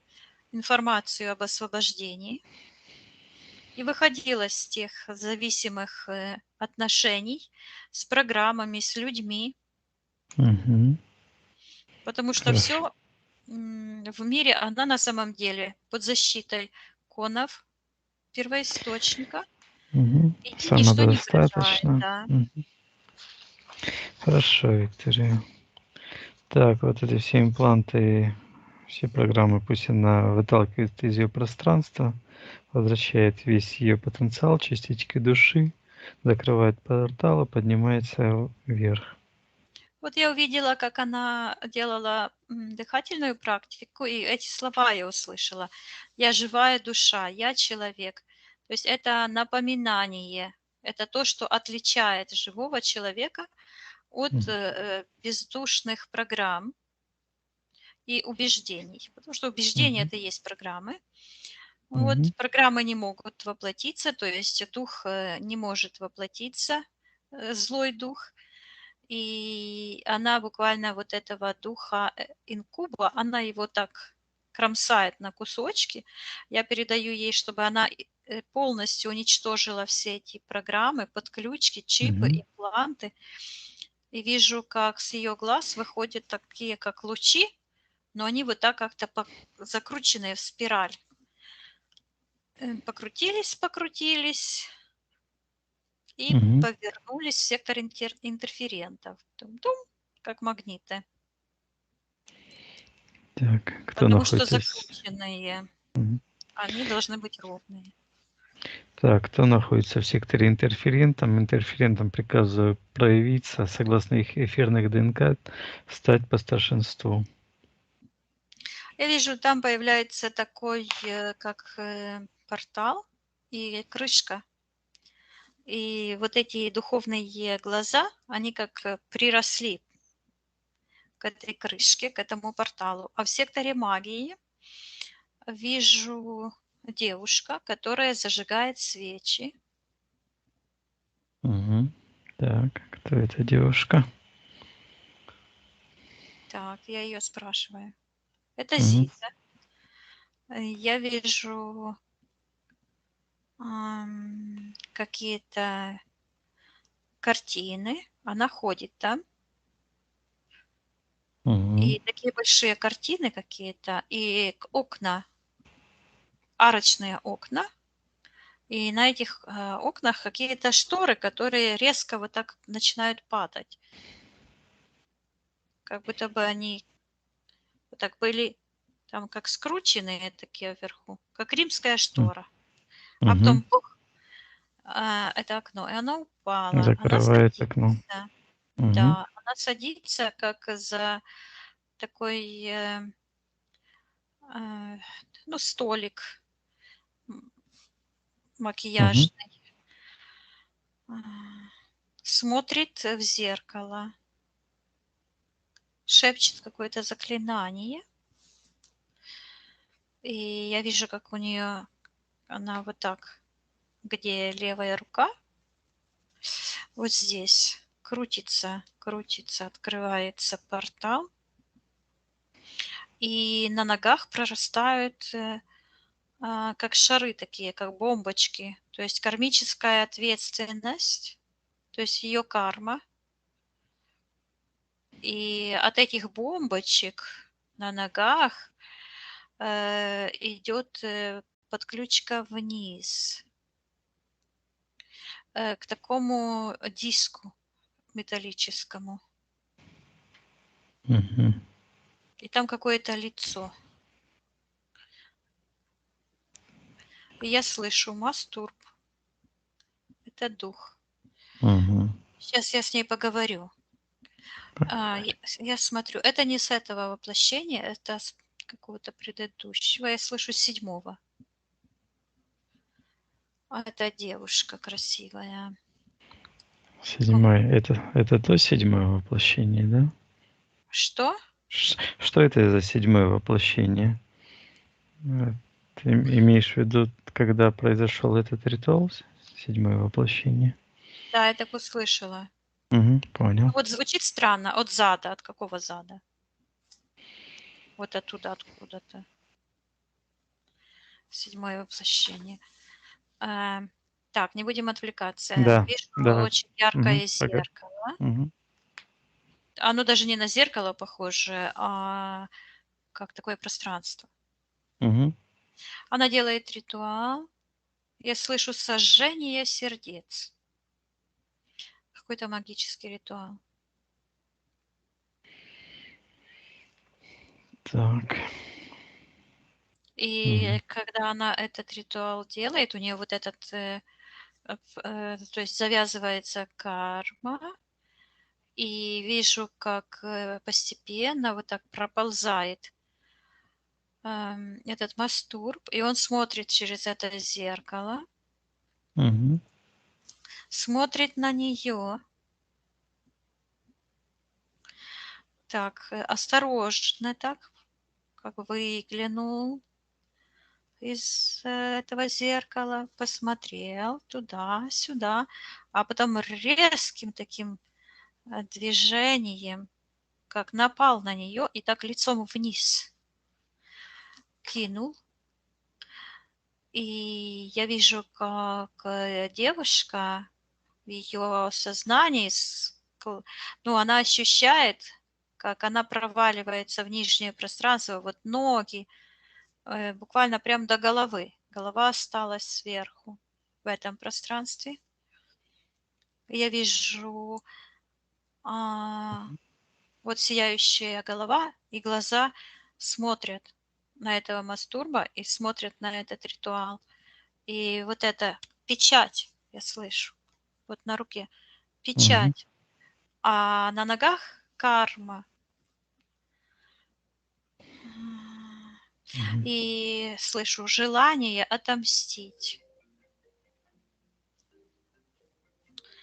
информацию об освобождении и выходила с тех зависимых отношений с программами, с людьми, Мгм. потому что Хорошо. все в мире, она на самом деле под защитой конов, первоисточника, Мгм. и ей ничто не угрожает, Самодостаточно. да. Мгм. Хорошо, Виктория. Так, вот эти все импланты, все программы, пусть она выталкивает из ее пространства, возвращает весь ее потенциал частички души, закрывает портал и поднимается вверх. Вот я увидела, как она делала дыхательную практику, и эти слова я услышала. Я живая душа, я человек. То есть это напоминание, это то, что отличает живого человека от Мгм. бездушных программ и убеждений. Потому что убеждения Мгм. это и есть программы. Мгм. Вот программы не могут воплотиться, то есть дух не может воплотиться, злой дух. И она буквально вот этого духа инкуба, она его так кромсает на кусочки. Я передаю ей, чтобы она полностью уничтожила все эти программы, подключки, чипы, импланты. И вижу, как с ее глаз выходят такие, как лучи. но они вот так как-то закрученные в спираль. Покрутились, покрутились и Мгм. повернулись в сектор интерферентов. Тум-тум, как магниты. Так, кто Потому что находится закрученные, Мгм. они должны быть ровные. Так, кто находится в секторе интерферентом? Интерферентам приказываю проявиться, согласно их эфирных ДНК, стать по старшинству. Я вижу, там появляется такой, как портал и крышка. И вот эти духовные глаза, они как приросли к этой крышке, к этому порталу. А в секторе магии вижу девушка, которая зажигает свечи. Мгм. Так, кто эта девушка? Так, я ее спрашиваю. Это Мгм. Зита. Я вижу какие-то картины. Она ходит там. Мгм. И такие большие картины какие-то, и окна, арочные окна. И на этих окнах какие-то шторы, которые резко вот так начинают падать. Как будто бы они вот так были там как скрученные такие вверху, как римская М. штора. А Мгм. потом бух, это окно, и оно упало. Она Закрывает окно. садится. Мгм. Да, она садится как за такой, э, ну, столик м, Мгм. макияжный. А, Смотрит в зеркало, шепчет какое-то заклинание. И я вижу, как у нее она вот так, где левая рука, вот здесь крутится, крутится, открывается портал, и на ногах прорастают как шары такие, как бомбочки. То есть кармическая ответственность, то есть ее карма. И от этих бомбочек на ногах идет подключка вниз к такому диску металлическому. Мгм. И там какое-то лицо. И я слышу мастурб. Это дух. Мгм. Сейчас я с ней поговорю. Я смотрю, это не с этого воплощения, это с какого-то предыдущего. Я слышу 7-го. Это девушка красивая. Седьмое. Это то седьмое воплощение, да? Что? Что это за седьмое воплощение? Ты имеешь в виду, когда произошел этот ритуал, седьмое воплощение? Да, я так услышала. Угу, понял. Вот звучит странно. От зада. От какого зада? Вот оттуда, откуда-то. 7-е воплощение. Так, не будем отвлекаться. Да, Вижу давай. очень Угу, яркое ага. зеркало. Угу. Оно даже не на зеркало похоже, а как такое пространство. Угу. Она делает ритуал. Я слышу сожжение сердец. Какой-то магический ритуал. Так. И Мгм. когда она этот ритуал делает, у нее вот этот, то есть завязывается карма, и вижу, как постепенно вот так проползает этот мастурб, и он смотрит через это зеркало, Мгм. смотрит на нее, так осторожно так, как выглянул из этого зеркала, посмотрел туда-сюда, а потом резким таким движением, как напал на нее и так лицом вниз кинул. И я вижу, как девушка в ее сознании, ну, она ощущает как она проваливается в нижнее пространство, вот ноги, буквально прям до головы. Голова осталась сверху в этом пространстве. Я вижу вот сияющая голова, и глаза смотрят на этого мастурба и смотрят на этот ритуал. И вот эта печать, я слышу, вот на руке Мгм. печать, а на ногах карма. Мгм. И слышу желание отомстить.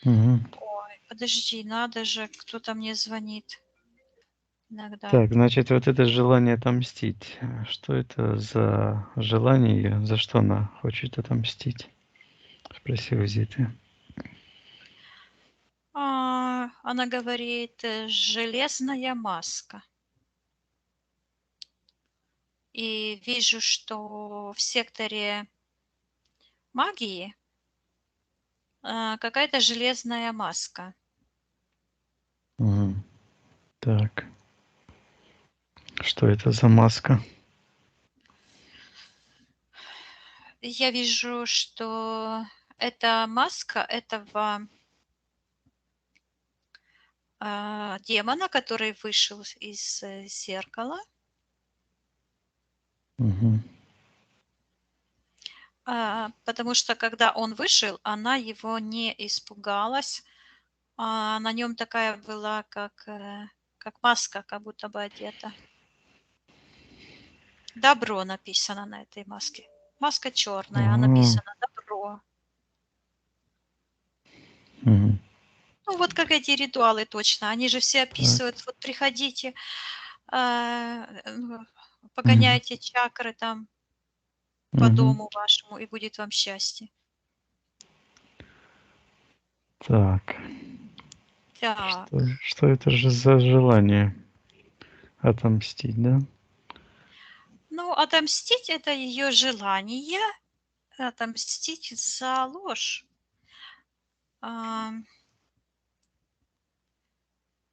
Мгм. Ой, подожди, надо же, кто-то мне звонит иногда. Так, значит, вот это желание отомстить. Что это за желание? За что она хочет отомстить? Спросил Зиты. Она говорит, железная маска. И вижу, что в секторе магии какая-то железная маска. Мгм. Так. Что это за маска? Я вижу, что это маска этого демона, который вышел из зеркала. Мгм. Потому что когда он вышел, она его не испугалась. На нем такая была, как маска, как будто бы одета. Добро написано на этой маске. Маска черная, а А, написано добро. мгм. Ну, вот как эти ритуалы точно. Они же все Так. описывают, вот приходите, ну, Мгм. погоняйте чакры там по Мгм. дому вашему, и будет вам счастье. Так. Так, Что это же за желание отомстить, да? ну, отомстить – это ее желание, отомстить за ложь.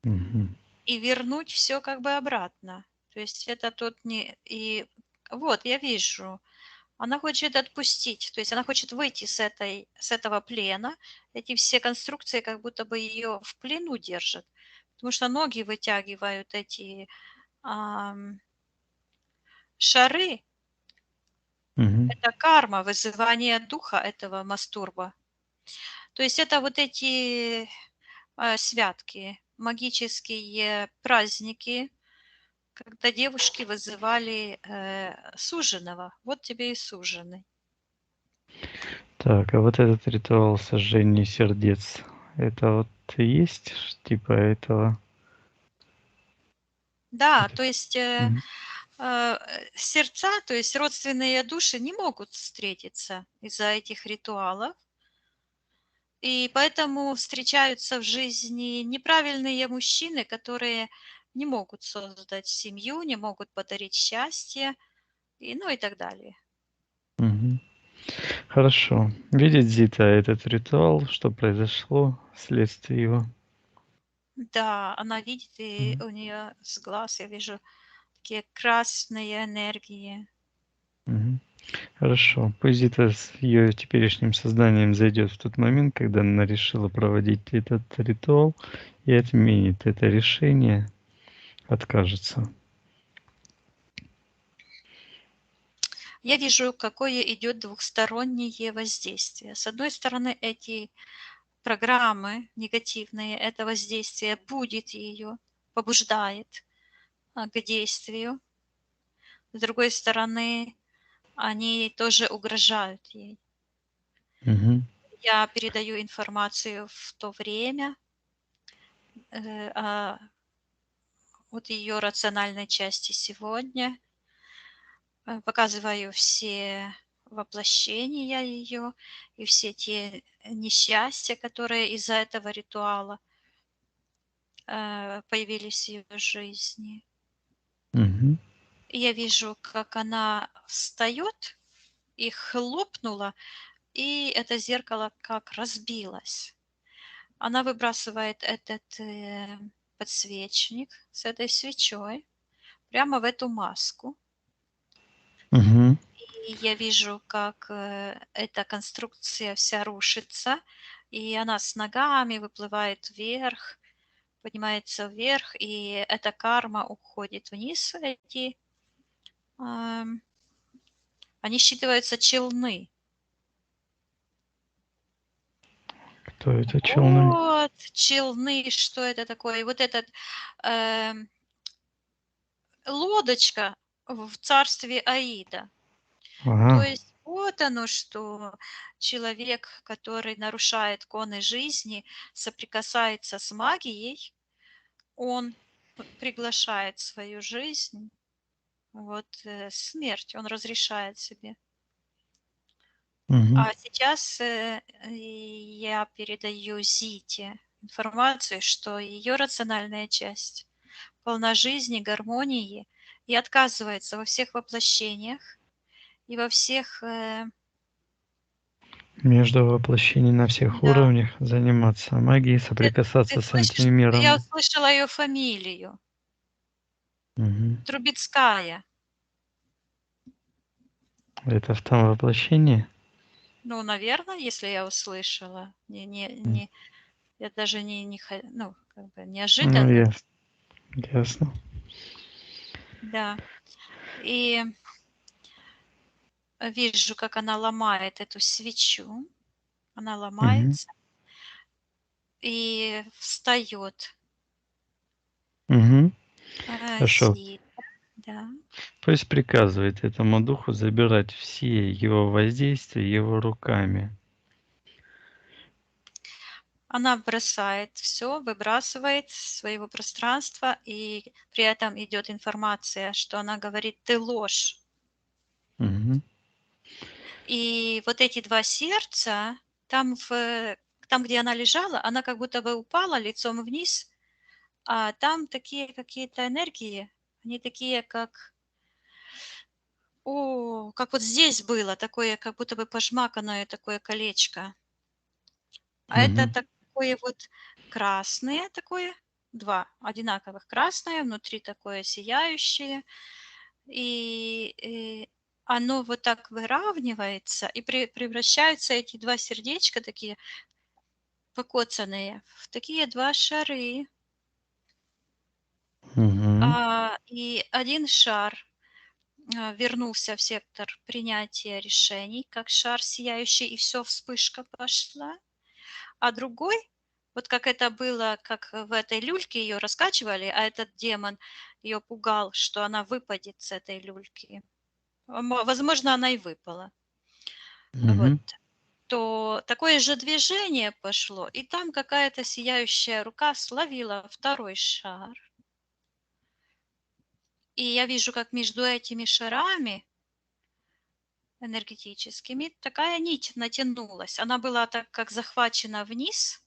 Мгм. И вернуть все как бы обратно. То есть это тот не и вот я вижу, она хочет отпустить, то есть она хочет выйти с этого плена. Эти все конструкции как будто бы ее в плену держат, потому что ноги вытягивают эти, шары. Мгм. Это карма, вызывание духа этого мастурба. То есть это вот эти, святки, магические праздники, когда девушки вызывали, суженого. Вот тебе и суженый. Так, а вот этот ритуал сожжения сердец, это вот и есть типа этого? Да, Это- то есть, Мгм. сердца, то есть родственные души не могут встретиться из-за этих ритуалов. И поэтому встречаются в жизни неправильные мужчины, которые не могут создать семью, не могут подарить счастье, и, ну и так далее. Мгм. Хорошо. Видит Зита этот ритуал, что произошло, следствие его? Да, она видит, и Мгм. у нее с глаз я вижу такие красные энергии. Мгм. Хорошо. Пусть Зита с ее теперешним созданием зайдет в тот момент, когда она решила проводить этот ритуал и отменит это решение, откажется. Я вижу, какое идет двухстороннее воздействие. С одной стороны, эти программы негативные, это воздействие будет ее, побуждает к действию. С другой стороны, они тоже угрожают ей. Мгм. Я передаю информацию в то время от ее рациональной части сегодня, показываю все воплощения ее и все те несчастья, которые из-за этого ритуала появились в ее жизни. Мгм. И я вижу, как она встает и хлопнула, и это зеркало как разбилось. Она выбрасывает этот подсвечник с этой свечой прямо в эту маску. Мгм. И я вижу, как эта конструкция вся рушится, и она с ногами выплывает вверх, поднимается вверх, и эта карма уходит вниз. Ам, Они считываются челны. Кто это челны? Вот, челны, что это такое? И вот этот эм, лодочка в царстве Аида. То Ага. есть вот оно что. Человек, который нарушает законы жизни, соприкасается с магией, он приглашает в свою жизнь вот смерть, он разрешает себе. Мгм. А сейчас я передаю Зите информацию, что ее рациональная часть полна жизни, гармонии и отказывается во всех воплощениях и во всех, Между воплощений на всех да. уровнях заниматься магией, Ты соприкасаться с слышишь, я антимиром. услышала ее фамилию. Мгм. Трубецкая. Это в том воплощении? Ну, наверное, если я услышала. М. Я даже ну, как бы Ну, неожиданно. ясно. Да. И вижу, как она ломает эту свечу. Она Мгм. ломается и встает. Мгм. Хорошо. Зита, да. То есть приказывает этому духу забирать все его воздействия его руками. Она бросает все, выбрасывает из своего пространства, и при этом идет информация, что она говорит: "Ты ложь". Мгм. И вот эти 2 сердца, там, где она лежала, она как будто бы упала лицом вниз, а там такие какие-то энергии, они такие, как вот здесь было такое, как будто бы пожмаканное такое колечко. А это Мгм. такое вот красное такое, 2 одинаковых красное, внутри такое сияющее. И оно вот так выравнивается, и превращаются эти 2 сердечка такие покоцанные в такие 2 шары. Мгм. И один шар вернулся в сектор принятия решений, как шар сияющий, и все, вспышка пошла. А другой, вот как это было, как в этой люльке ее раскачивали, а этот демон ее пугал, что она выпадет с этой люльки. Возможно, она и выпала. Вот. Мгм. То такое же движение пошло, и там какая-то сияющая рука словила второй шар. И я вижу, как между этими шарами энергетическими такая нить натянулась. Она была так как захвачена вниз,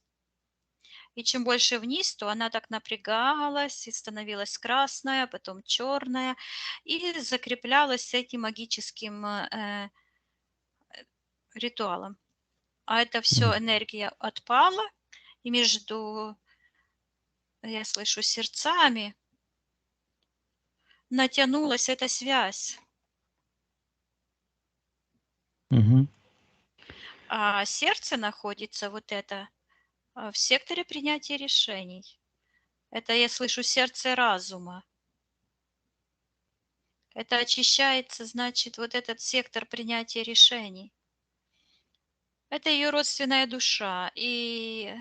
и чем больше вниз, то она так напрягалась и становилась красная, потом черная, и закреплялась с этим магическим ритуалом. А это М. все энергия отпала, и между, я слышу, сердцами натянулась эта связь. Мгм. А сердце находится вот это в секторе принятия решений. Это я слышу сердце разума. Это очищается, значит, вот этот сектор принятия решений. Это ее родственная душа. И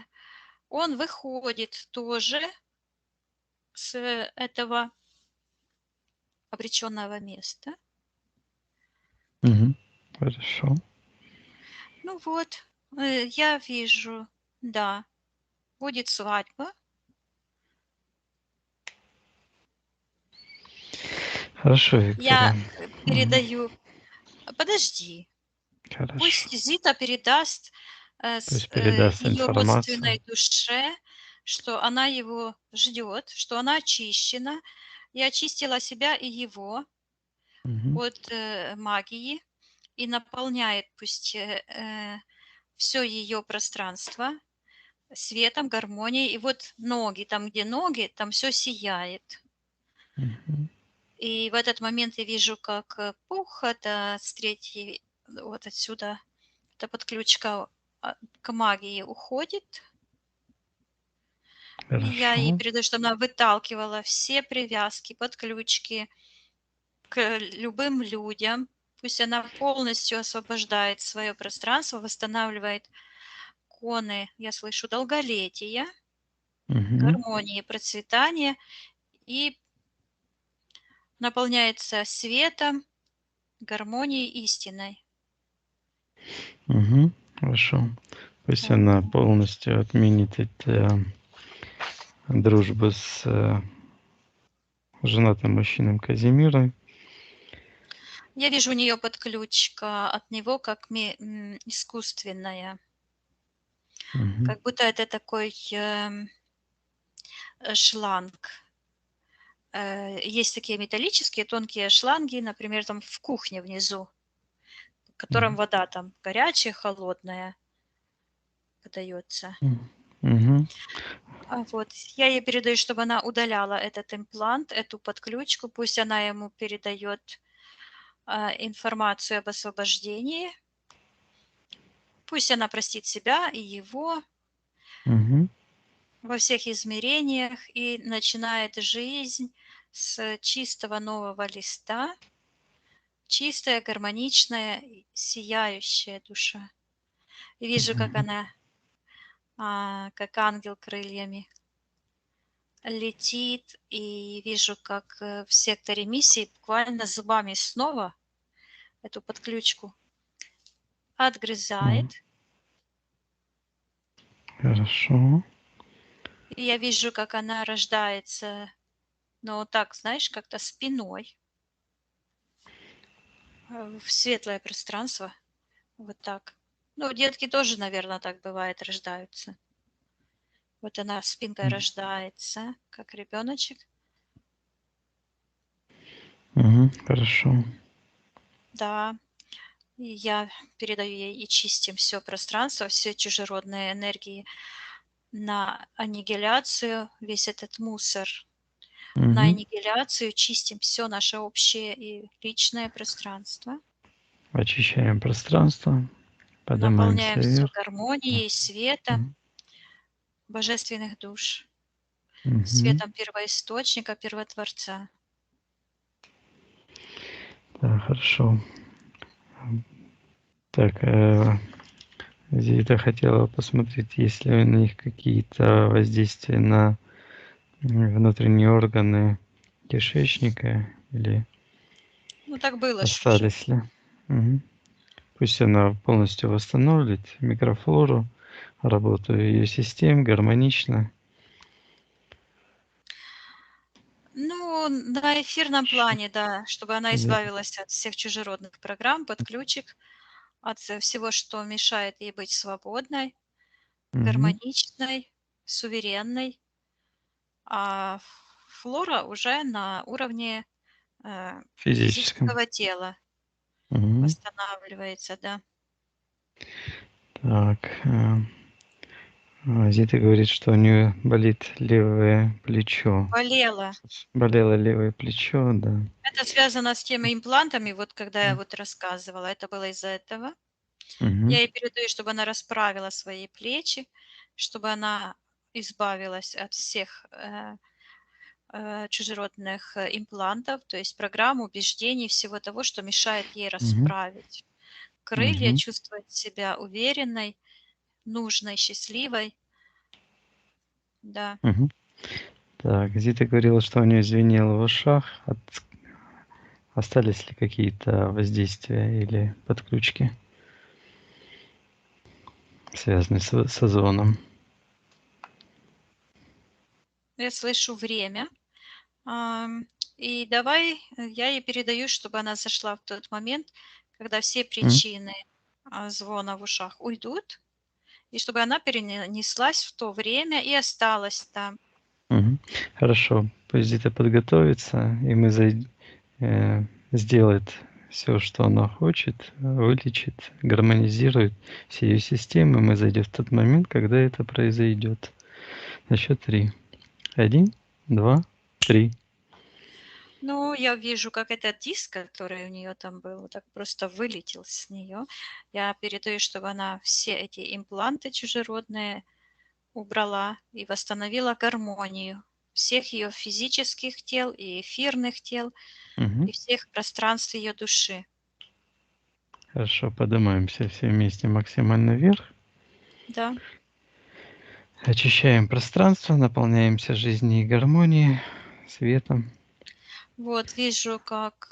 он выходит тоже с этого обреченного места. Мгм. Хорошо. Ну вот, я вижу, да, будет свадьба. Хорошо, Я Виктория. Мгм. передаю, подожди, Хорошо. пусть Зита передаст Пусть передаст ее информацию. родственной душе, что она его ждет, что она очищена, и очистила себя и его Мгм. от магии, и наполняет пусть все ее пространство светом, гармонией. И вот ноги, там, где ноги, там все сияет. Мгм. И в этот момент я вижу, как пух, это с третьей, вот отсюда, эта подключка к магии уходит. И я ей Хорошо. передаю, что она выталкивала все привязки, подключки к любым людям. Пусть она полностью освобождает свое пространство, восстанавливает коны, я слышу, долголетия, Мгм. гармонии, процветания и наполняется светом, гармонией истиной. Хорошо. Пусть Вот. она полностью отменит эти дружбу с женатым мужчиной Казимирой. Я вижу у нее подключка от него как искусственная, Мгм. как будто это такой шланг. Есть такие металлические тонкие шланги, например, там в кухне внизу, в котором Мгм. вода там горячая, холодная подается. Мгм. Вот. Я ей передаю, чтобы она удаляла этот имплант, эту подключку. Пусть она ему передает информацию об освобождении. Пусть она простит себя и его Мгм. во всех измерениях и начинает жизнь с чистого нового листа, чистая, гармоничная, сияющая душа. И вижу, как Мгм. она, как ангел крыльями летит, и вижу, как в секторе миссии буквально зубами снова эту подключку Мгм. отгрызает. Хорошо. И я вижу, как она рождается, но вот так, знаешь, как-то спиной в светлое пространство. Вот так. Ну, детки тоже, наверное, так бывает, рождаются. Вот она спинкой рождается, как ребеночек. Хорошо. Да, и я передаю ей и чистим все пространство, все чужеродные энергии на аннигиляцию, весь этот мусор на Мгм. аннигиляцию, чистим все наше общее и личное пространство, Очищаем пространство, наполняем поднимаемся все вверх. гармонией, светом Мгм. божественных душ, Мгм. светом первоисточника, первотворца. Да, хорошо. Так, Зита хотела посмотреть, есть ли у них какие-то воздействия на внутренние органы кишечника или Ну, так было ж уже. остались ли. Мгм. Пусть она полностью восстановит микрофлору, работу ее систем гармонично. Ну, на эфирном Ш- плане, да, чтобы она Зи- избавилась от всех чужеродных программ, подключек, от всего, что мешает ей быть свободной, Мгм. гармоничной, суверенной. А флора уже на уровне Физическом. физического тела Мгм. восстанавливается, да. Так, Зита говорит, что у нее болит левое плечо. Болела. Болело левое плечо, да. Это связано с теми имплантами, вот когда я вот рассказывала, это было из-за этого. Мгм. Я ей передаю, чтобы она расправила свои плечи, чтобы она избавилась от всех чужеродных имплантов, то есть программ, убеждений, всего того, что мешает ей Мгм. расправить крылья, Мгм. чувствовать себя уверенной, нужной, счастливой. Да. Мгм. Так, Зита говорила, что у нее звенело в ушах. Остались ли какие-то воздействия или подключки, связанные со звоном? Я слышу время. Ам, И давай я ей передаю, чтобы она зашла в тот момент, когда все М? причины звона в ушах уйдут, и чтобы она перенеслась в то время и осталась там. Мгм. Хорошо. Пусть Зита подготовится, и мы сделает все, что она хочет, вылечит, гармонизирует все ее системы. Мы зайдем в тот момент, когда это произойдет. На счет 3. 1, 2, 3. Ну, я вижу, как этот диск, который у нее там был, вот так просто вылетел с нее. Я передаю, чтобы она все эти импланты чужеродные убрала и восстановила гармонию всех ее физических тел и эфирных тел, Угу. и всех пространств ее души. Хорошо, поднимаемся все вместе максимально вверх. Да. Очищаем пространство, наполняемся жизнью и гармонией, светом. Вот вижу, как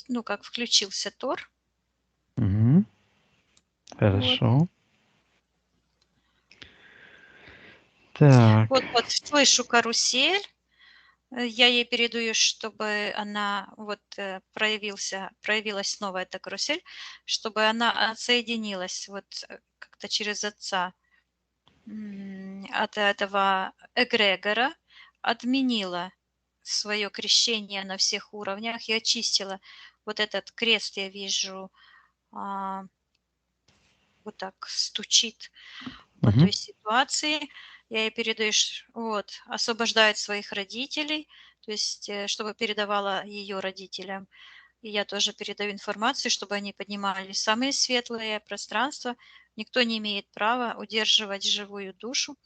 ну, как включился Тор. Угу. Вот. Хорошо. Так. Вот слышу карусель. Я ей передаю, чтобы она вот проявилась снова эта карусель, чтобы она отсоединилась вот как-то через отца от этого эгрегора, отменила свое крещение на всех уровнях и очистила вот этот крест, я вижу, а, вот так стучит по Угу. той ситуации. Я ей передаю, вот, освобождает своих родителей, то есть, чтобы передавала ее родителям. И я тоже передаю информацию, чтобы они поднимали самые светлые пространства. Никто не имеет права удерживать живую душу,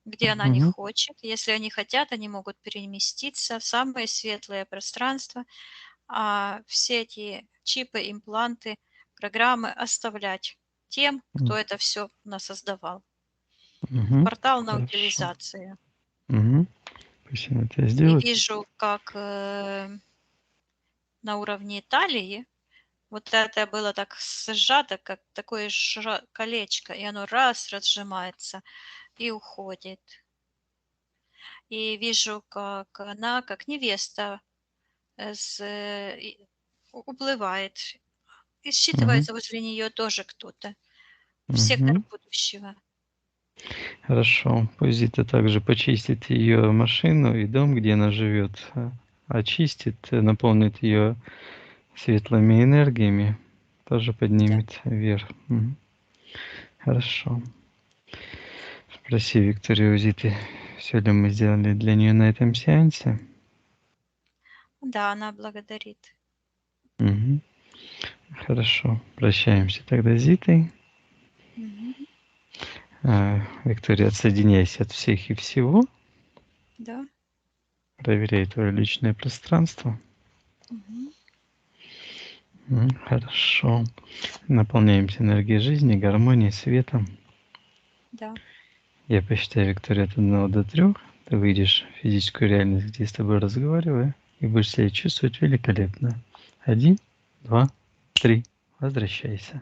где она не Угу. хочет. Если они хотят, они могут переместиться в самое светлое пространство, а все эти чипы, импланты, программы оставлять тем, кто это все насоздавал. Угу. Портал на Хорошо. утилизацию. Угу. Пусть она это И сделает. вижу, как на уровне талии вот это было так сжато, как такое колечко, и оно раз разжимается и уходит. И вижу, как она, как невеста, уплывает. И Угу. считывается возле нее тоже кто-то в сектор Угу. будущего. Хорошо. Пусть это также почистит ее машину и дом, где она живет. Очистит, наполнит ее светлыми энергиями. Тоже Да. поднимет вверх. Мгм. Хорошо. Спроси Викторию Зиты, все ли мы сделали для нее на этом сеансе. Да, она благодарит. Мгм. Хорошо. Прощаемся тогда с Зитой. Мгм. Виктория, отсоединяйся от всех и всего. Да. Проверяй твое личное пространство. Мгм. Хорошо. Наполняемся энергией жизни, гармонией, светом. Да. Я посчитаю, Виктория, от 1 до 3. Ты выйдешь в физическую реальность, где я с тобой разговариваю, и будешь себя чувствовать великолепно. 1, 2, 3. Возвращайся.